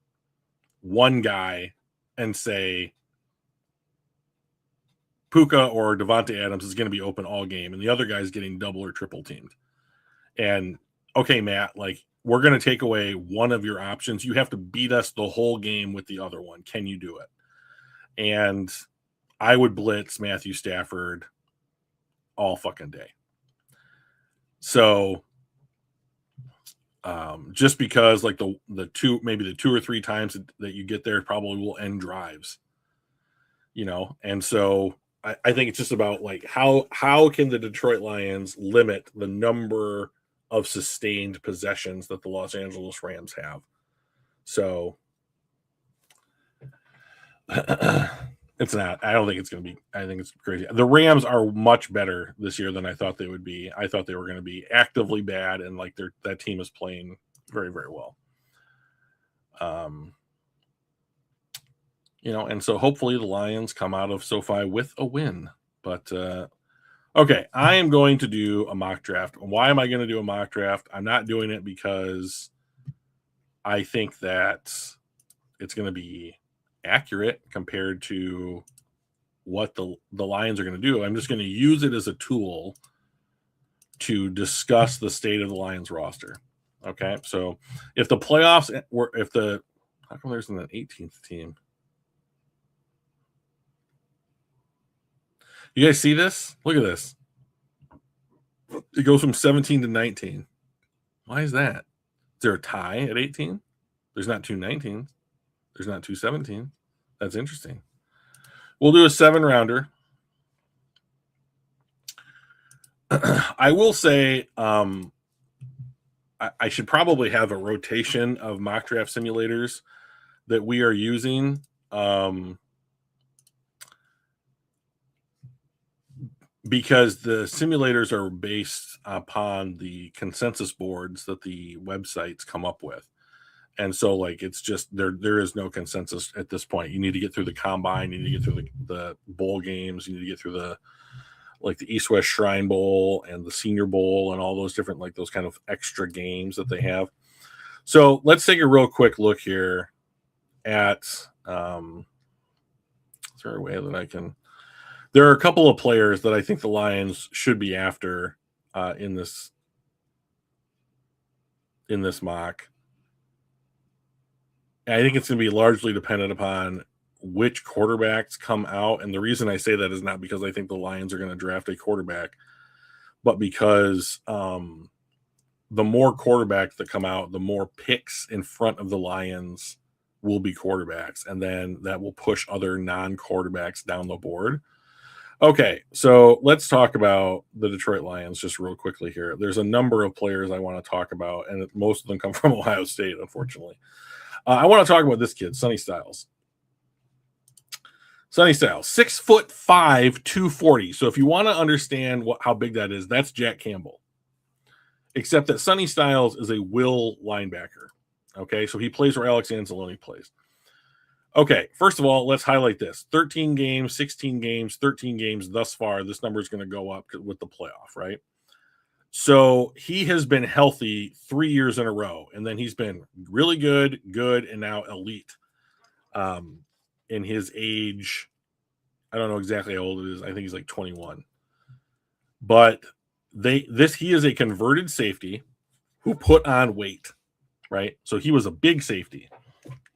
one guy and say Puka or Devontae Adams is going to be open all game, and the other guy's getting double or triple teamed. And okay, Matt, like, we're going to take away one of your options. You have to beat us the whole game with the other one. Can you do it? And I would blitz Matthew Stafford all fucking day. So just because like the 2 or 3 times that you get there probably will end drives, and so I think it's just about like how can the Detroit Lions limit the number of sustained possessions that the Los Angeles Rams have. So it's not. I don't think it's going to be. I think it's crazy. The Rams are much better this year than I thought they would be. I thought they were going to be actively bad, and like that team is playing very, very well. And so hopefully the Lions come out of SoFi with a win. But okay, I am going to do a mock draft. Why am I going to do a mock draft? I'm not doing it because I think that it's going to be accurate compared to what the Lions are going to do. I'm just going to use it as a tool to discuss the state of the Lions roster. Okay, so if the playoffs were, how come there's an 18th team? You guys see this? Look at this. It goes from 17 to 19. Why is that? Is there a tie at 18? There's not 2 19s. There's not 2 17. That's interesting. We'll do a 7-rounder. I will say I should probably have a rotation of mock draft simulators that we are using. Because the simulators are based upon the consensus boards that the websites come up with. And so like, it's just, there is no consensus at this point. You need to get through the combine. You need to get through the bowl games. You need to get through the East West Shrine Bowl and the Senior Bowl and all those different, like those kind of extra games that they have. So let's take a real quick look here at, is there a way that I can, there are a couple of players that I think the Lions should be after in this mock. And I think it's going to be largely dependent upon which quarterbacks come out. And the reason I say that is not because I think the Lions are going to draft a quarterback, but because the more quarterbacks that come out, the more picks in front of the Lions will be quarterbacks. And then that will push other non-quarterbacks down the board. Okay, so let's talk about the Detroit Lions just real quickly here. There's a number of players I want to talk about, and most of them come from Ohio State, unfortunately. I want to talk about this kid, Sonny Styles. Sonny Styles, 6'5", 240. So if you want to understand how big that is, that's Jack Campbell. Except that Sonny Styles is a will linebacker. Okay, so he plays where Alex Anzalone plays. Okay, first of all, let's highlight this. 13 games, 16 games, 13 games thus far. This number is going to go up with the playoff, right? So he has been healthy 3 years in a row, and then he's been really good, and now elite. In his age, I don't know exactly how old it is. I think he's like 21. But he is a converted safety who put on weight, right? So he was a big safety,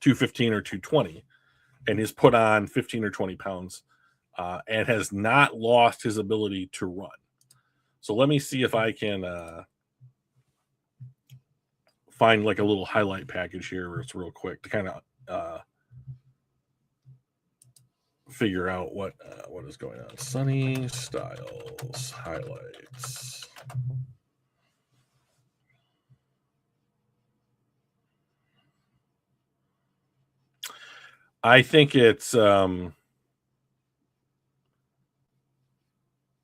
215 or 220, and has put on 15 or 20 pounds and has not lost his ability to run. So let me see if I can find like a little highlight package here where it's real quick to kind of figure out what is going on. Sonny Styles highlights. I think it's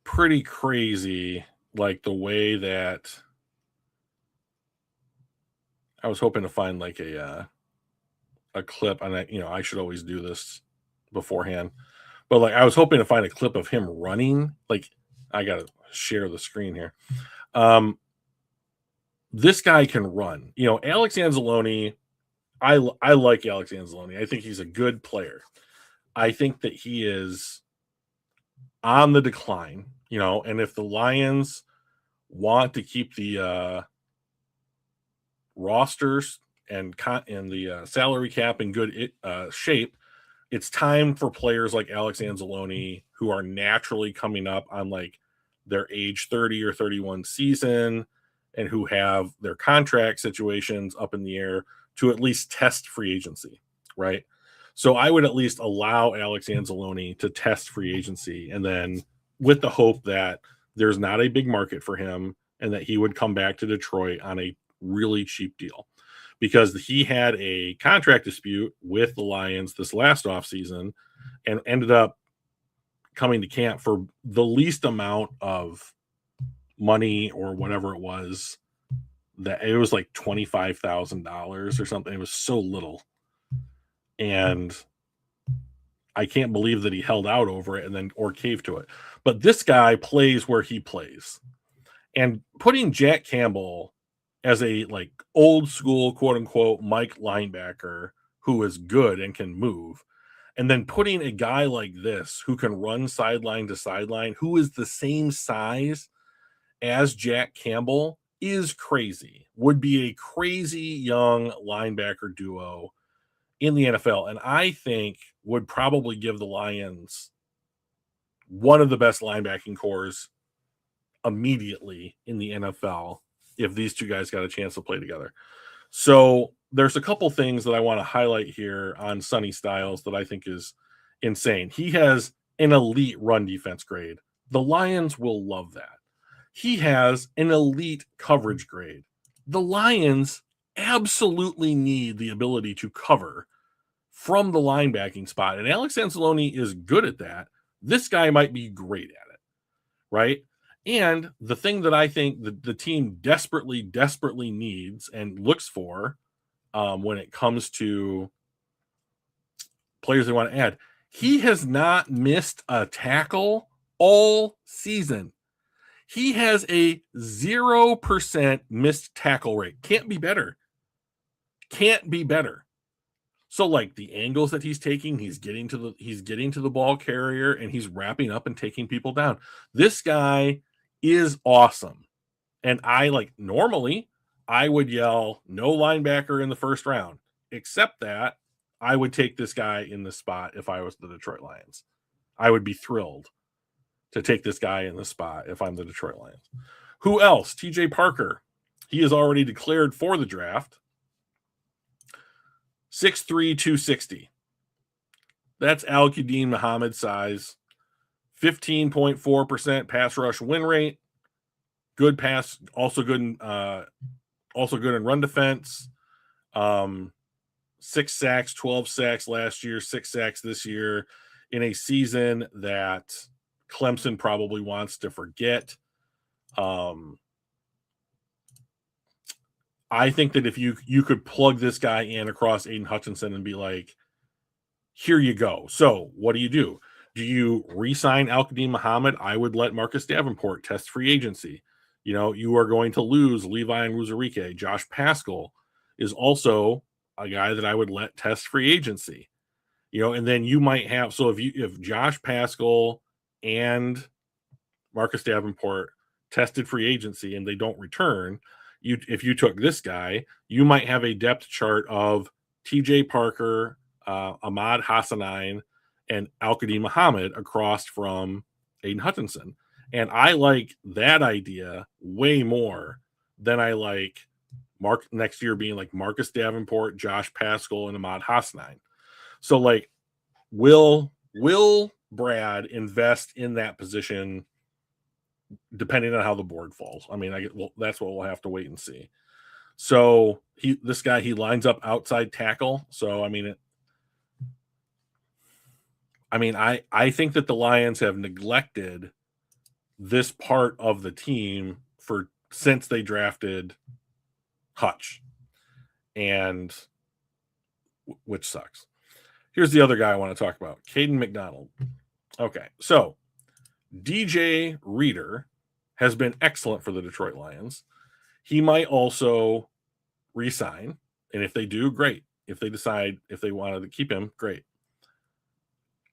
pretty crazy, like the way that I was hoping to find like a clip, and I should always do this beforehand, but like I was hoping to find a clip of him running. Like I gotta share the screen here. This guy can run. Alex Anzalone. I like Alex Anzalone. I think he's a good player. I think that he is on the decline. And if the Lions want to keep the rosters and the salary cap in good shape, it's time for players like Alex Anzalone, who are naturally coming up on like their age 30 or 31 season and who have their contract situations up in the air, to at least test free agency, right? So I would at least allow Alex Anzalone to test free agency, and then with the hope that there's not a big market for him and that he would come back to Detroit on a really cheap deal, because he had a contract dispute with the Lions this last offseason and ended up coming to camp for the least amount of money or whatever it was. That it was like $25,000 or something. It was so little. And I can't believe that he held out over it or caved to it. But this guy plays where he plays. And putting Jack Campbell as a like old school, quote unquote, Mike linebacker who is good and can move, and then putting a guy like this who can run sideline to sideline, who is the same size as Jack Campbell, is crazy. Would be a crazy young linebacker duo in the NFL, and I think would probably give the Lions one of the best linebacking cores immediately in the NFL if these two guys got a chance to play together. So there's a couple things that I want to highlight here on Sonny Styles that I think is insane. He has an elite run defense grade. The Lions will love that. He has an elite coverage grade. The Lions absolutely need the ability to cover from the linebacking spot, and Alex Anzalone is good at that. This guy might be great at it, right? And the thing that I think the team desperately needs and looks for when it comes to players they want to add, he has not missed a tackle all season. He has a 0% missed tackle rate. Can't be better. So like the angles that he's taking, he's getting to the ball carrier and he's wrapping up and taking people down. This guy is awesome. And normally I would yell no linebacker in the first round, except that I would take this guy in this spot if I was the Detroit Lions. I would be thrilled to take this guy in the spot if I'm the Detroit Lions. Who else? TJ Parker. He is already declared for the draft. 6'3", 260. That's Al-Quadin Muhammad size. 15.4% pass rush win rate. Good pass, also good in run defense. 6 sacks, 12 sacks last year, 6 sacks this year in a season that Clemson probably wants to forget. I think that if you could plug this guy in across Aiden Hutchinson and be like, here you go. So what do? Do you re-sign Al-Quadin Muhammad? I would let Marcus Davenport test free agency. You are going to lose Levi Onwuzurike. Josh Paschal is also a guy that I would let test free agency. And then you might have, so if Josh Paschal and Marcus Davenport tested free agency and they don't return, if you took this guy, you might have a depth chart of TJ Parker, Ahmad Hassanein, and Al-Quadin Muhammad across from Aiden Hutchinson. And I like that idea way more than I like next year being like Marcus Davenport, Josh Paschal, and Ahmad Hassanein. So like, will Brad invest in that position depending on how the board falls? I mean, that's what we'll have to wait and see. So this guy lines up outside tackle. So I think that the Lions have neglected this part of the team since they drafted Hutch, and which sucks. Here's the other guy I want to talk about, Caden McDonald. Okay, so DJ Reader has been excellent for the Detroit Lions. He might also re-sign, and if they do, great. If they decide if they wanted to keep him, great.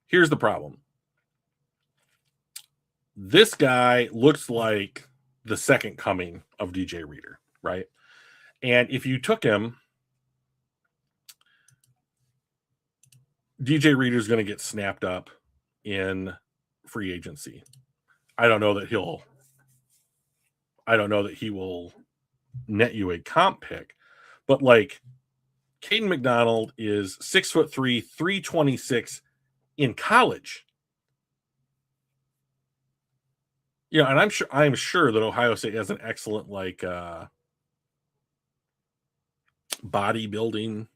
Here's the problem. This guy looks like the second coming of DJ Reader, right? And if you took him, DJ Reader is going to get snapped up in free agency. I don't know that he will net you a comp pick, but like Caden McDonald is 6'3", 326 in college. And I'm sure that Ohio State has an excellent bodybuilding,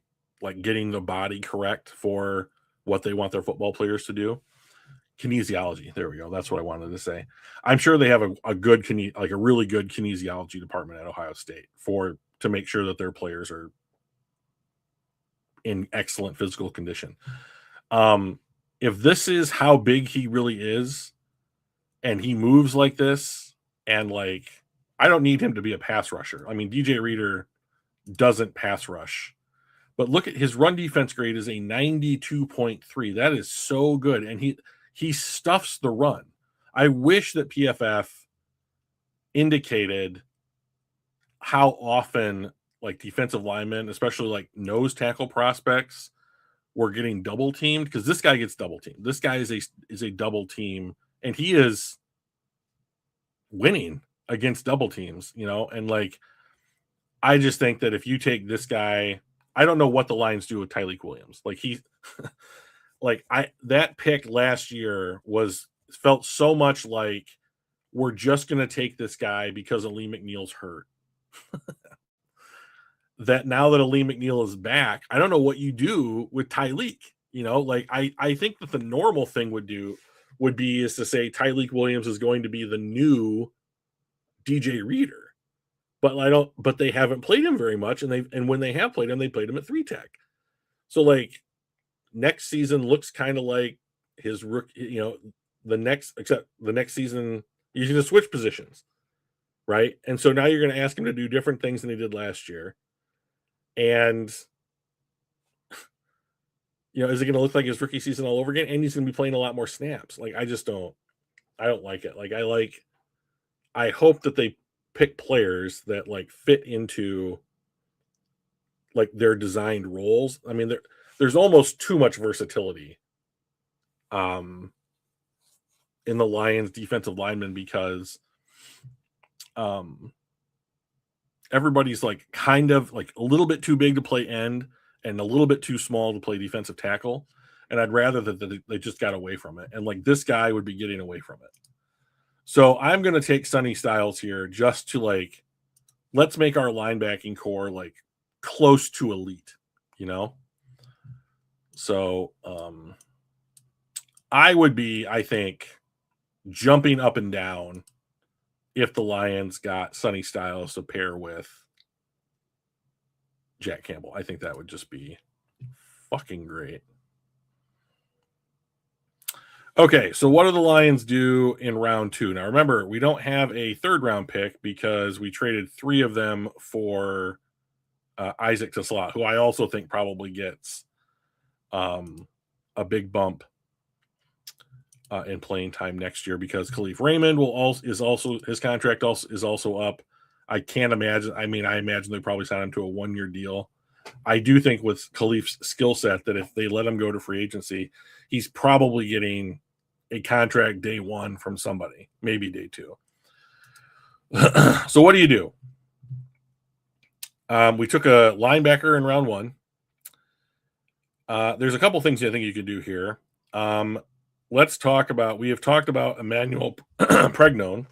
like getting the body correct for what they want their football players to do. Kinesiology. There we go. That's what I wanted to say. I'm sure they have a really good kinesiology department at Ohio State to make sure that their players are in excellent physical condition. If this is how big he really is, and he moves like this, and I don't need him to be a pass rusher. I mean, DJ Reader doesn't pass rush, but look at his run defense grade is a 92.3. That is so good. And he stuffs the run. I wish that PFF indicated how often defensive linemen, especially nose tackle prospects, were getting double teamed, because this guy gets double teamed. This guy is a double team, and he is winning against double teams, and I just think that if you take this guy, I don't know what the Lions do with Tyleik Williams. That pick last year felt so much like we're just going to take this guy because Aleem McNeil's hurt. That now that Aleem McNeil is back, I don't know what you do with Tyleik. I think that the normal thing would be to say Tyleik Williams is going to be the new DJ Reader. But they haven't played him very much, and when they have played him, they played him at 3-tech. So next season looks kind of like his rookie, except the next season he's going to switch positions, right? And so now you're going to ask him to do different things than he did last year. And is it going to look like his rookie season all over again? And he's going to be playing a lot more snaps. I don't like it. I hope that they pick players that fit into their designed roles. I mean, there's almost too much versatility in the Lions defensive linemen because everybody's like kind of like a little bit too big to play end and a little bit too small to play defensive tackle. And I'd rather that they just got away from it. And like this guy would be getting away from it. So I'm going to take Sonny Styles here just to like, let's make our linebacking core like close to elite, you know? So I would be, I think, jumping up and down if the Lions got Sonny Styles to pair with Jack Campbell. I think that would just be fucking great. Okay, so what do the Lions do in round 2? Now, remember, we don't have a third-round pick because we traded 3 of them for Isaac TeSlaa, who I also think probably gets a big bump in playing time next year because Khalif Raymond his contract is also up. I can't imagine. I mean, I imagine they probably sign him to a 1-year deal. I do think with Khalif's skill set that if they let him go to free agency, he's probably getting a contract day 1 from somebody, maybe day 2. So what do you do? We took a linebacker in round 1. There's a couple things I think you could do here. Let's talk about, we have talked about Emmanuel Pregnon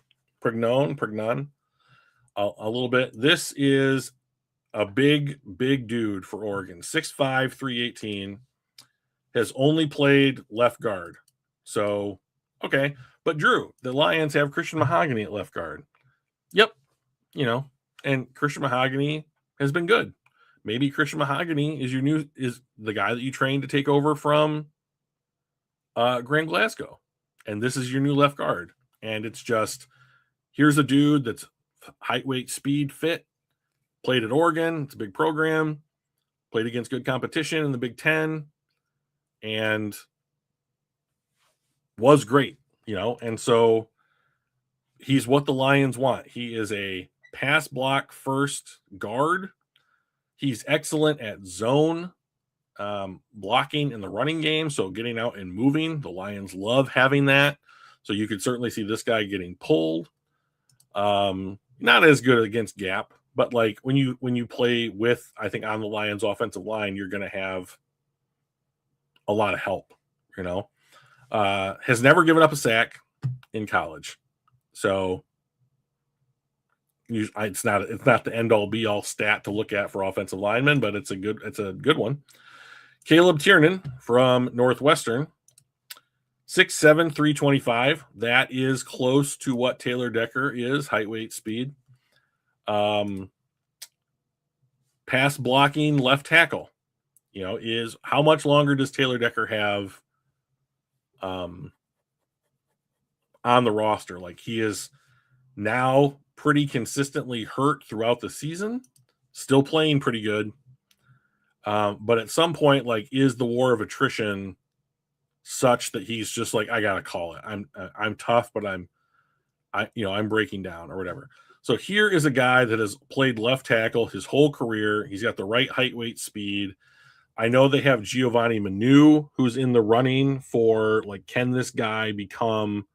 a little bit. This is a big dude for Oregon. 6'5", 318. Has only played left guard. So, okay. But Drew, the Lions have Christian Mahogany at left guard. Yep. You know, and Christian Mahogany has been good. Maybe Christian Mahogany is the guy that you trained to take over from Graham Glasgow. And this is your new left guard. And it's just, here's a dude that's height, weight, speed, fit. Played at Oregon. It's a big program. Played against good competition in the Big Ten. And was great, you know. And so he's what the Lions want. He is a pass block first guard. He's excellent at zone blocking in the running game. So getting out and moving, the Lions love having that. So you could certainly see this guy getting pulled. Not as good against gap, but like when you play with, I think on the Lions offensive line, you're going to have a lot of help, you know. Has never given up a sack in college. So it's not the end all be all stat to look at for offensive linemen, but it's a good one. Caleb Tiernan from Northwestern, 6'7", 325. That is close to what Taylor Decker is, height, weight, speed. Pass blocking left tackle, you know, is how much longer does Taylor Decker have on the roster? Like, he is now pretty consistently hurt throughout the season, still playing pretty good. But at some point, like, is the war of attrition such that he's just like, I gotta call it. I'm tough, but I'm breaking down or whatever. So here is a guy that has played left tackle his whole career. He's got the right height, weight, speed. I know they have Giovanni Manu, who's in the running for, like, can this guy become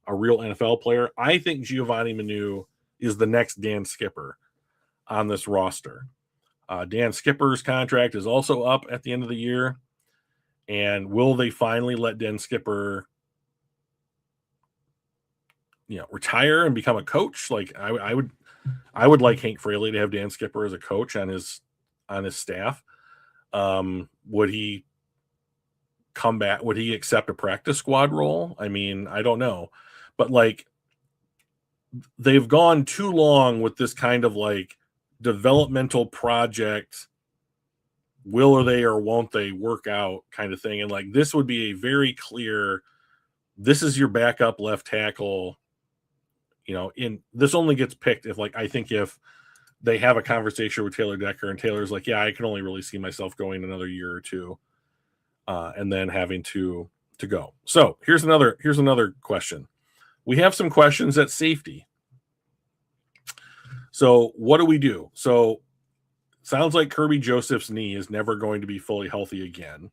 a real NFL player? I think Giovanni Manu is the next Dan Skipper on this roster. Dan Skipper's contract is also up at the end of the year. And will they finally let Dan Skipper, retire and become a coach? Like, I would like Hank Fraley to have Dan Skipper as a coach on his staff. Would he come back? Would he accept a practice squad role? I mean, I don't know, but like, they've gone too long with this kind of like developmental project. Will or they or won't they work out kind of thing? And like, this would be a very clear, this is your backup left tackle. This only gets picked if, like, I think if they have a conversation with Taylor Decker and Taylor's like, yeah, I can only really see myself going another year or two, and then having to go. So here's another question. We have some questions at safety. So what do we do? So sounds like Kirby Joseph's knee is never going to be fully healthy again.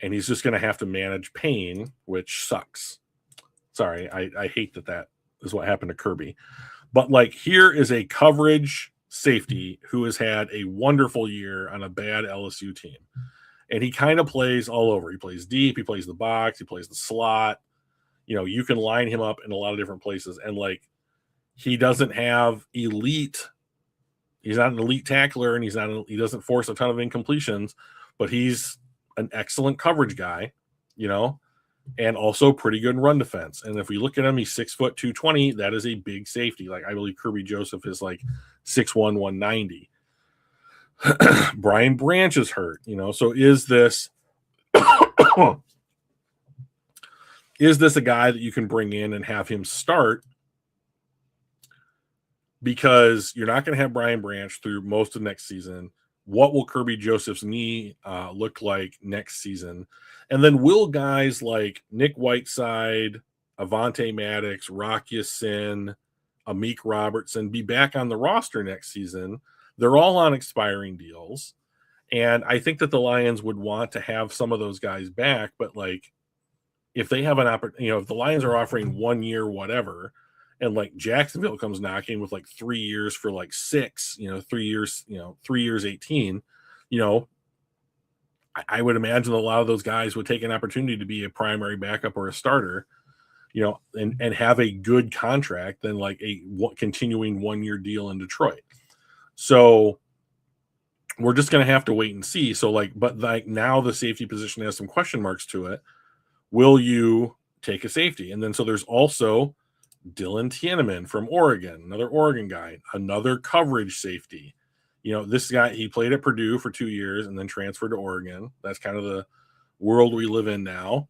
And he's just going to have to manage pain, which sucks. Sorry, I hate that is what happened to Kirby. But like, here is a coverage safety who has had a wonderful year on a bad LSU team. And he kind of plays all over. He plays deep, he plays the box, he plays the slot. You know, you can line him up in a lot of different places. And like, he doesn't have elite. He's not an elite tackler, and he doesn't force a ton of incompletions, but he's an excellent coverage guy, you know, and also pretty good in run defense. And if we look at him, he's 6 foot 220. That is a big safety. Like, I believe Kirby Joseph is like 6'1", 190. Brian Branch is hurt, you know. So is this is this a guy that you can bring in and have him start? Because you're not going to have Brian Branch through most of next season. What will Kirby Joseph's knee look like next season? And then will guys like Nick Whiteside, Avonte Maddox, Rock Ya-Sin, Amik Robertson be back on the roster next season? They're all on expiring deals. And I think that the Lions would want to have some of those guys back. But like, if they have an opportunity, you know, if the Lions are offering 1 year, whatever, and like Jacksonville comes knocking with like 3 years for like 6, you know, 3 years, 18, you know, I would imagine a lot of those guys would take an opportunity to be a primary backup or a starter, you know, and have a good contract than like a continuing 1 year deal in Detroit. So we're just going to have to wait and see. So like, but like now the safety position has some question marks to it. Will you take a safety? And then so there's also Dylan Tieneman from Oregon, another Oregon guy, another coverage safety. You know, this guy, he played at Purdue for 2 years and then transferred to Oregon. That's kind of the world we live in now.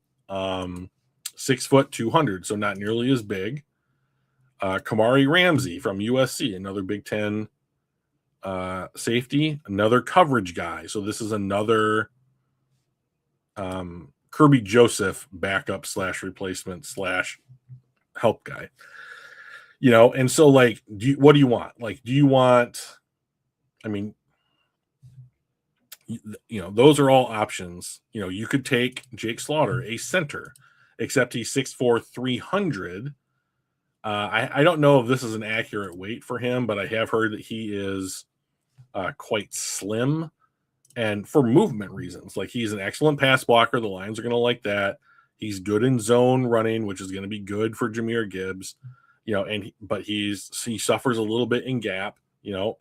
6 foot 200, so not nearly as big. Kamari Ramsey from USC, another Big Ten safety, another coverage guy. So this is another Kirby Joseph backup / replacement / help guy, you know. And so like, what do you want? Like, do you want, I mean, you know, those are all options. You know, you could take Jake Slaughter, a center, except he's 6'4", 300. I don't know if this is an accurate weight for him, but I have heard that he is quite slim, and for movement reasons. Like, he's an excellent pass blocker. The Lions are going to like that. He's good in zone running, which is going to be good for Jahmyr Gibbs, you know, but he suffers a little bit in gap, you know,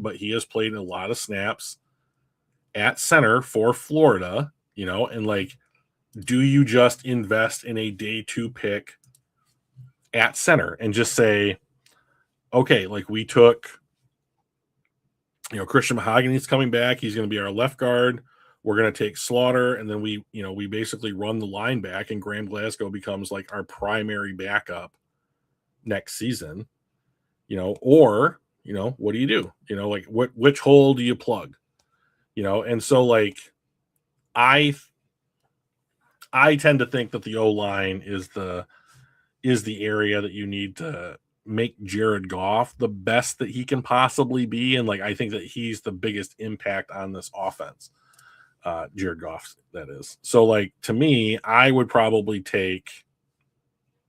but he has played a lot of snaps at center for Florida, you know. And like, do you just invest in a day 2 pick at center and just say, okay, like, we took, you know, Christian Mahogany's coming back. He's going to be our left guard. We're going to take Slaughter, and then we basically run the line back, and Graham Glasgow becomes like our primary backup next season, you know. Or, you know, what do you do? You know, like, which hole do you plug? You know, and so like, I tend to think that the O-line is the area that you need to make Jared Goff the best that he can possibly be. And like, I think that he's the biggest impact on this offense. Jared Goff, that is. So like, to me, I would probably take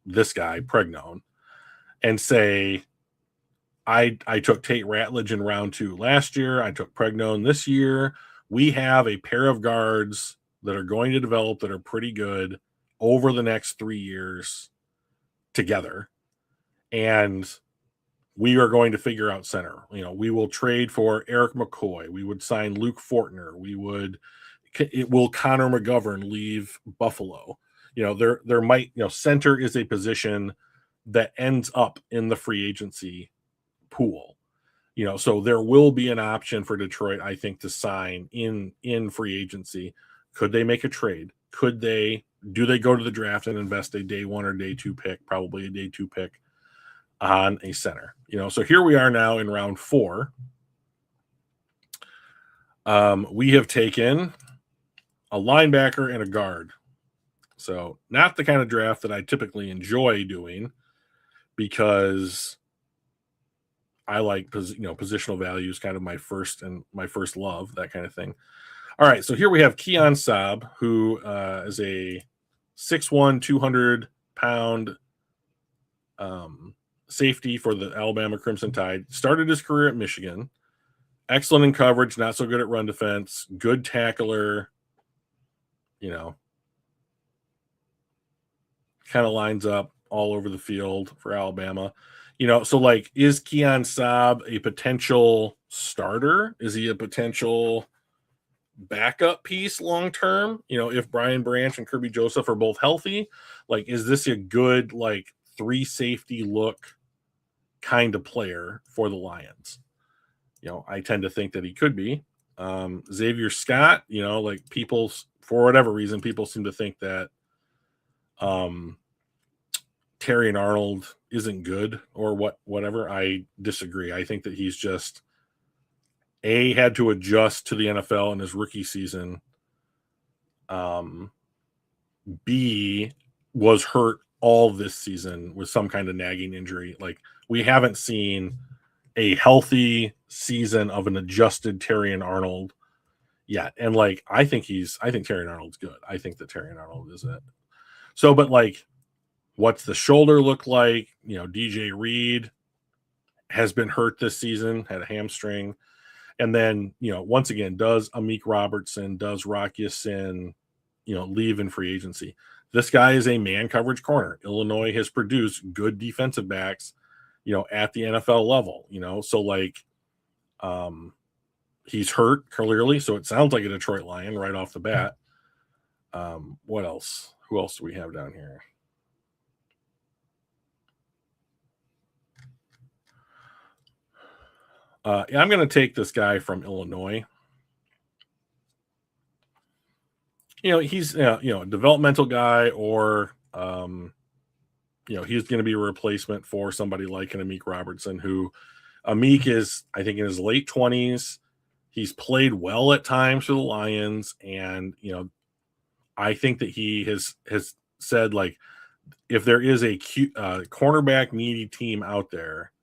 this guy, Pregnon, and say, I took Tate Ratledge in round 2 last year. I took Pregnon this year. We have a pair of guards that are going to develop that are pretty good over the next 3 years together. And we are going to figure out center. You know, we will trade for Eric McCoy. We would sign Luke Fortner. Will Connor McGovern leave Buffalo? You know, there might, you know, center is a position that ends up in the free agency pool. You know, so there will be an option for Detroit, I think, to sign in free agency. Could they make a trade? Do they go to the draft and invest a day 1 or day 2 pick, probably a day 2 pick, on a center? You know, so here we are now in round 4. We have taken a linebacker and a guard. So not the kind of draft that I typically enjoy doing, because I like positional value is kind of my first love, that kind of thing. All right, so here we have Keon Saab, who is a 6'1", 200-pound safety for the Alabama Crimson Tide. Started his career at Michigan. Excellent in coverage, not so good at run defense. Good tackler. Kind of lines up all over the field for Alabama. So like, is Keon Saab a potential starter? Is he a potential backup piece long term? If Brian Branch and Kirby Joseph are both healthy, like, is this a good like 3 safety look kind of player for the Lions? I tend to think that he could be. Xavier Scott, like, people, for whatever reason, people seem to think that Terrion Arnold isn't good or whatever. I disagree. I think that he's just had to adjust to the NFL in his rookie season. B, was hurt all this season with some kind of nagging injury. Like, we haven't seen a healthy season of an adjusted Terrion Arnold yet. And like, I think Terrion Arnold's good. I think that Terrion Arnold is it. So, but like, what's the shoulder look like? DJ Reed has been hurt this season, had a hamstring. And then, once again, does Amik Robertson, does Rock Ya-Sin, leave in free agency? This guy is a man coverage corner. Illinois has produced good defensive backs, at the NFL level, so like, he's hurt clearly. So it sounds like a Detroit Lion right off the bat. What else? Who else do we have down here? I'm going to take this guy from Illinois. He's a developmental guy, or he's going to be a replacement for somebody like an Amik Robertson, who Amik is, I think, in his late 20s. He's played well at times for the Lions, and I think that he has said, like, if there is a cornerback needy team out there,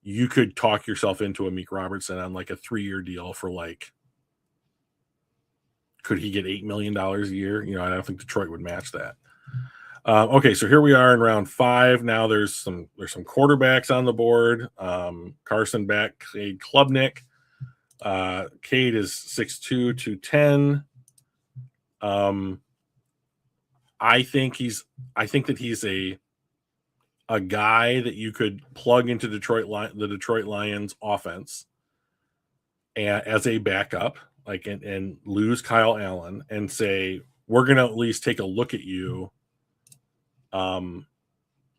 you could talk yourself into Amik Robertson on like a 3-year deal for like, could he get $8 million a year? I don't think Detroit would match that. Okay, so here we are in round 5. Now there's some quarterbacks on the board. Carson Beck, Cade Klubnik. Cade is 6'2", 210. I think that he's a guy that you could plug into the Detroit Lions offense as a backup, like, and lose Kyle Allen and say, we're going to at least take a look at you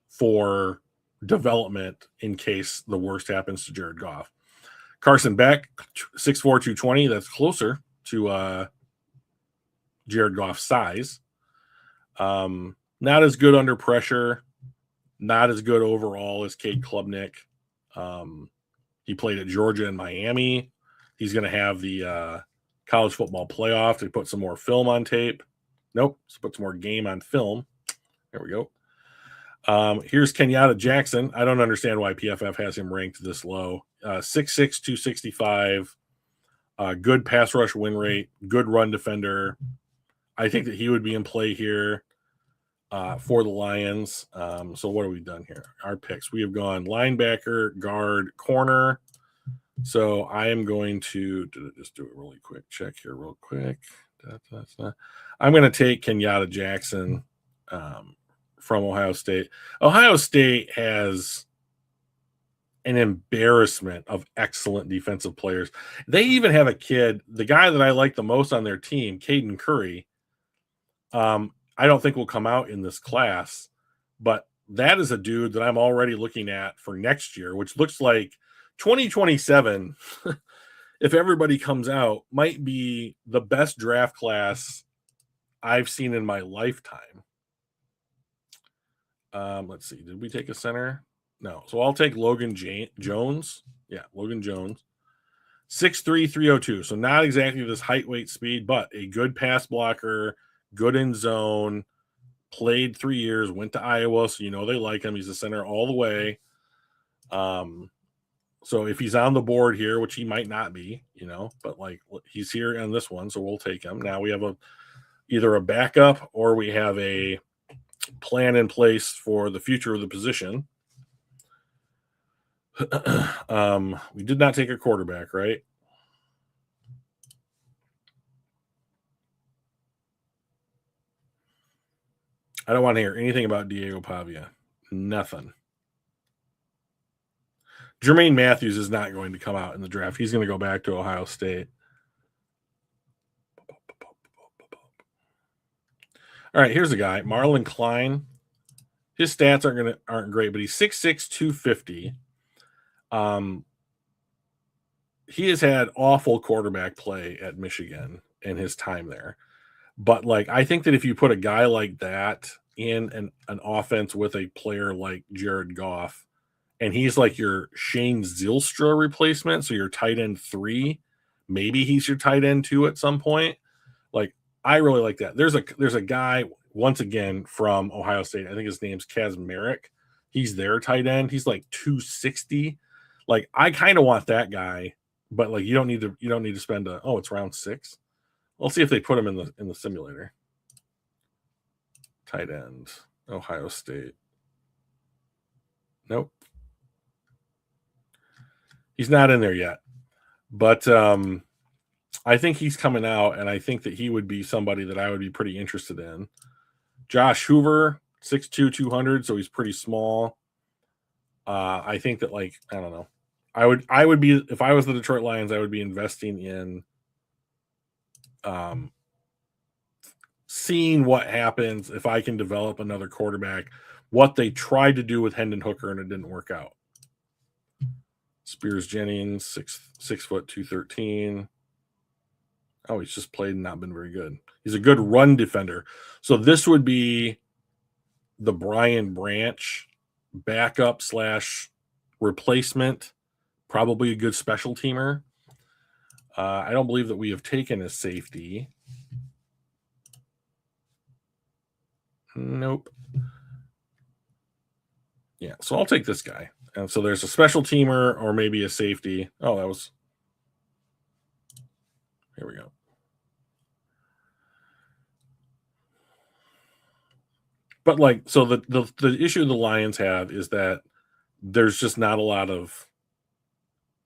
for development in case the worst happens to Jared Goff. Carson Beck, 6'4", 220. That's closer to Jared Goff's size. Not as good under pressure. Not as good overall as Cade Klubnik. He played at Georgia and Miami. He's going to have the college football playoff to put some more film on tape. Nope. Let's put some more game on film. There we go. Here's Kenyatta Jackson. I don't understand why PFF has him ranked this low. 6'6", 265. Good pass rush win rate. Good run defender. I think that he would be in play here for the Lions. So what have we done here? Our picks. We have gone linebacker, guard, corner. So I am going to just do a really quick check here real quick. I'm going to take Kenyatta Jackson from Ohio State. Ohio State has an embarrassment of excellent defensive players. They even have a kid, the guy that I like the most on their team, Caden Curry. I don't think will come out in this class, but that is a dude that I'm already looking at for next year, which looks like 2027, if everybody comes out, might be the best draft class I've seen in my lifetime. Let's see. Did we take a center? No. So I'll take Logan Jones. Yeah, Logan Jones. 6'3", 302. So not exactly this height, weight, speed, but a good pass blocker, good in zone, played 3 years, went to Iowa, so they like him. He's a center all the way. So if he's on the board here, which he might not be, but like he's here on this one, so we'll take him. Now we have either a backup or we have a plan in place for the future of the position. We did not take a quarterback, right? I don't want to hear anything about Diego Pavia. Nothing. Jermaine Matthews is not going to come out in the draft. He's going to go back to Ohio State. All right, here's a guy, Marlon Klein. His stats aren't great, but he's 6'6", 250. He has had awful quarterback play at Michigan in his time there. But like, I think that if you put a guy like that in an offense with a player like Jared Goff, and he's like your Shane Zylstra replacement, so your tight end 3, maybe he's your tight end 2 at some point. Like, I really like that. There's a guy, once again, from Ohio State. I think his name's Kaz Merrick. He's their tight end. He's like 260. Like, I kind of want that guy, but like you don't need to spend it's round 6. We'll see if they put him in the simulator. Tight end, Ohio State. Nope. He's not in there yet. But I think he's coming out, and I think that he would be somebody that I would be pretty interested in. Josh Hoover, 6'2", 200, so he's pretty small. I think that, like, I don't know. I would be, if I was the Detroit Lions, I would be investing in seeing what happens if I can develop another quarterback, what they tried to do with Hendon Hooker and it didn't work out. Spears Jennings, 6 foot 213. Oh, he's just played and not been very good. He's a good run defender. So this would be the Brian Branch backup / replacement, probably a good special teamer. I don't believe that we have taken a safety. Nope. Yeah, so I'll take this guy. And so there's a special teamer or maybe a safety. Oh, that was... Here we go. But like, so the issue the Lions have is that there's just not a lot of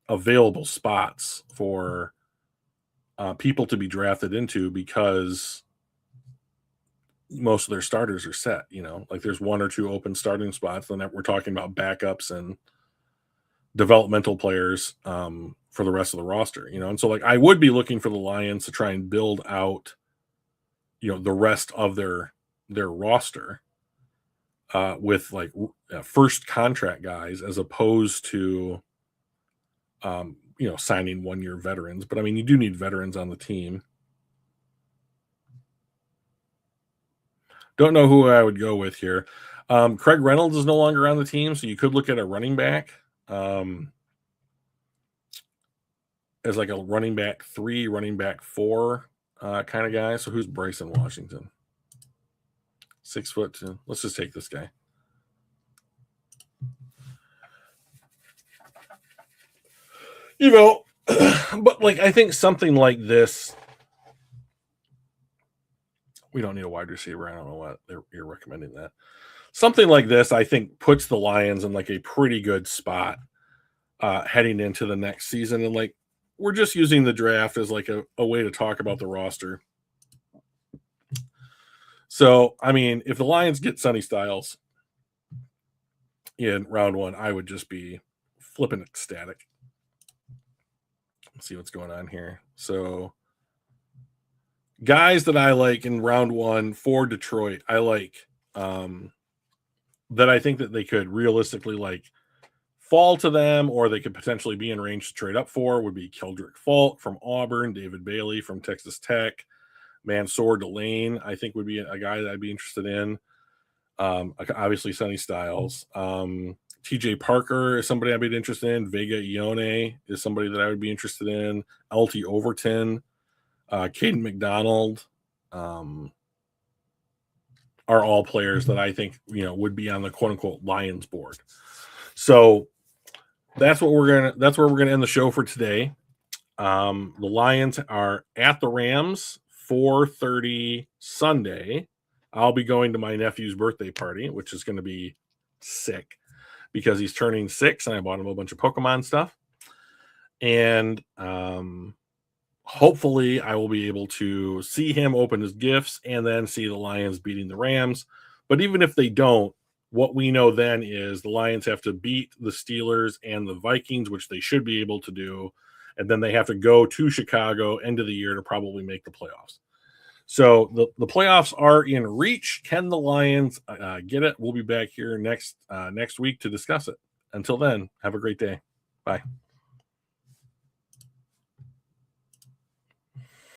available spots for people to be drafted into because most of their starters are set, like there's 1 or 2 open starting spots. Then we're talking about backups and developmental players for the rest of the roster, and so like I would be looking for the Lions to try and build out, the rest of their roster with like first contract guys as opposed to signing 1-year veterans. But I mean, you do need veterans on the team. Don't know who I would go with here. Craig Reynolds is no longer on the team, so you could look at a running back as like a running back 3, running back 4 kind of guy. So who's Bryson Washington? 6 foot 2. Let's just take this guy. But like I think something like this. We don't need a wide receiver. I don't know what you're recommending that. Something like this, I think, puts the Lions in like a pretty good spot heading into the next season. And like, we're just using the draft as like a way to talk about the roster. So, I mean, if the Lions get Sonny Styles in round 1, I would just be flipping ecstatic. Let's see what's going on here. So, guys that I like in round 1 for Detroit, I like that I think that they could realistically like fall to them, or they could potentially be in range to trade up for, would be Keldrick Faulk from Auburn, David Bailey from Texas Tech, Mansour Delane, I think would be a guy that I'd be interested in. Obviously Sonny Styles. TJ Parker is somebody I'd be interested in. Vega Ione is somebody that I would be interested in. LT Overton, Caden McDonald are all players that I think, would be on the quote unquote Lions board. So that's where we're gonna end the show for today. The Lions are at the Rams 4:30 Sunday. I'll be going to my nephew's birthday party, which is going to be sick because he's turning 6 and I bought him a bunch of Pokemon stuff. And hopefully I will be able to see him open his gifts and then see the Lions beating the Rams. But even if they don't, what we know then is the Lions have to beat the Steelers and the Vikings, which they should be able to do. And then they have to go to Chicago end of the year to probably make the playoffs. So the playoffs are in reach. Can the Lions get it? We'll be back here next week to discuss it. Until then, have a great day. Bye.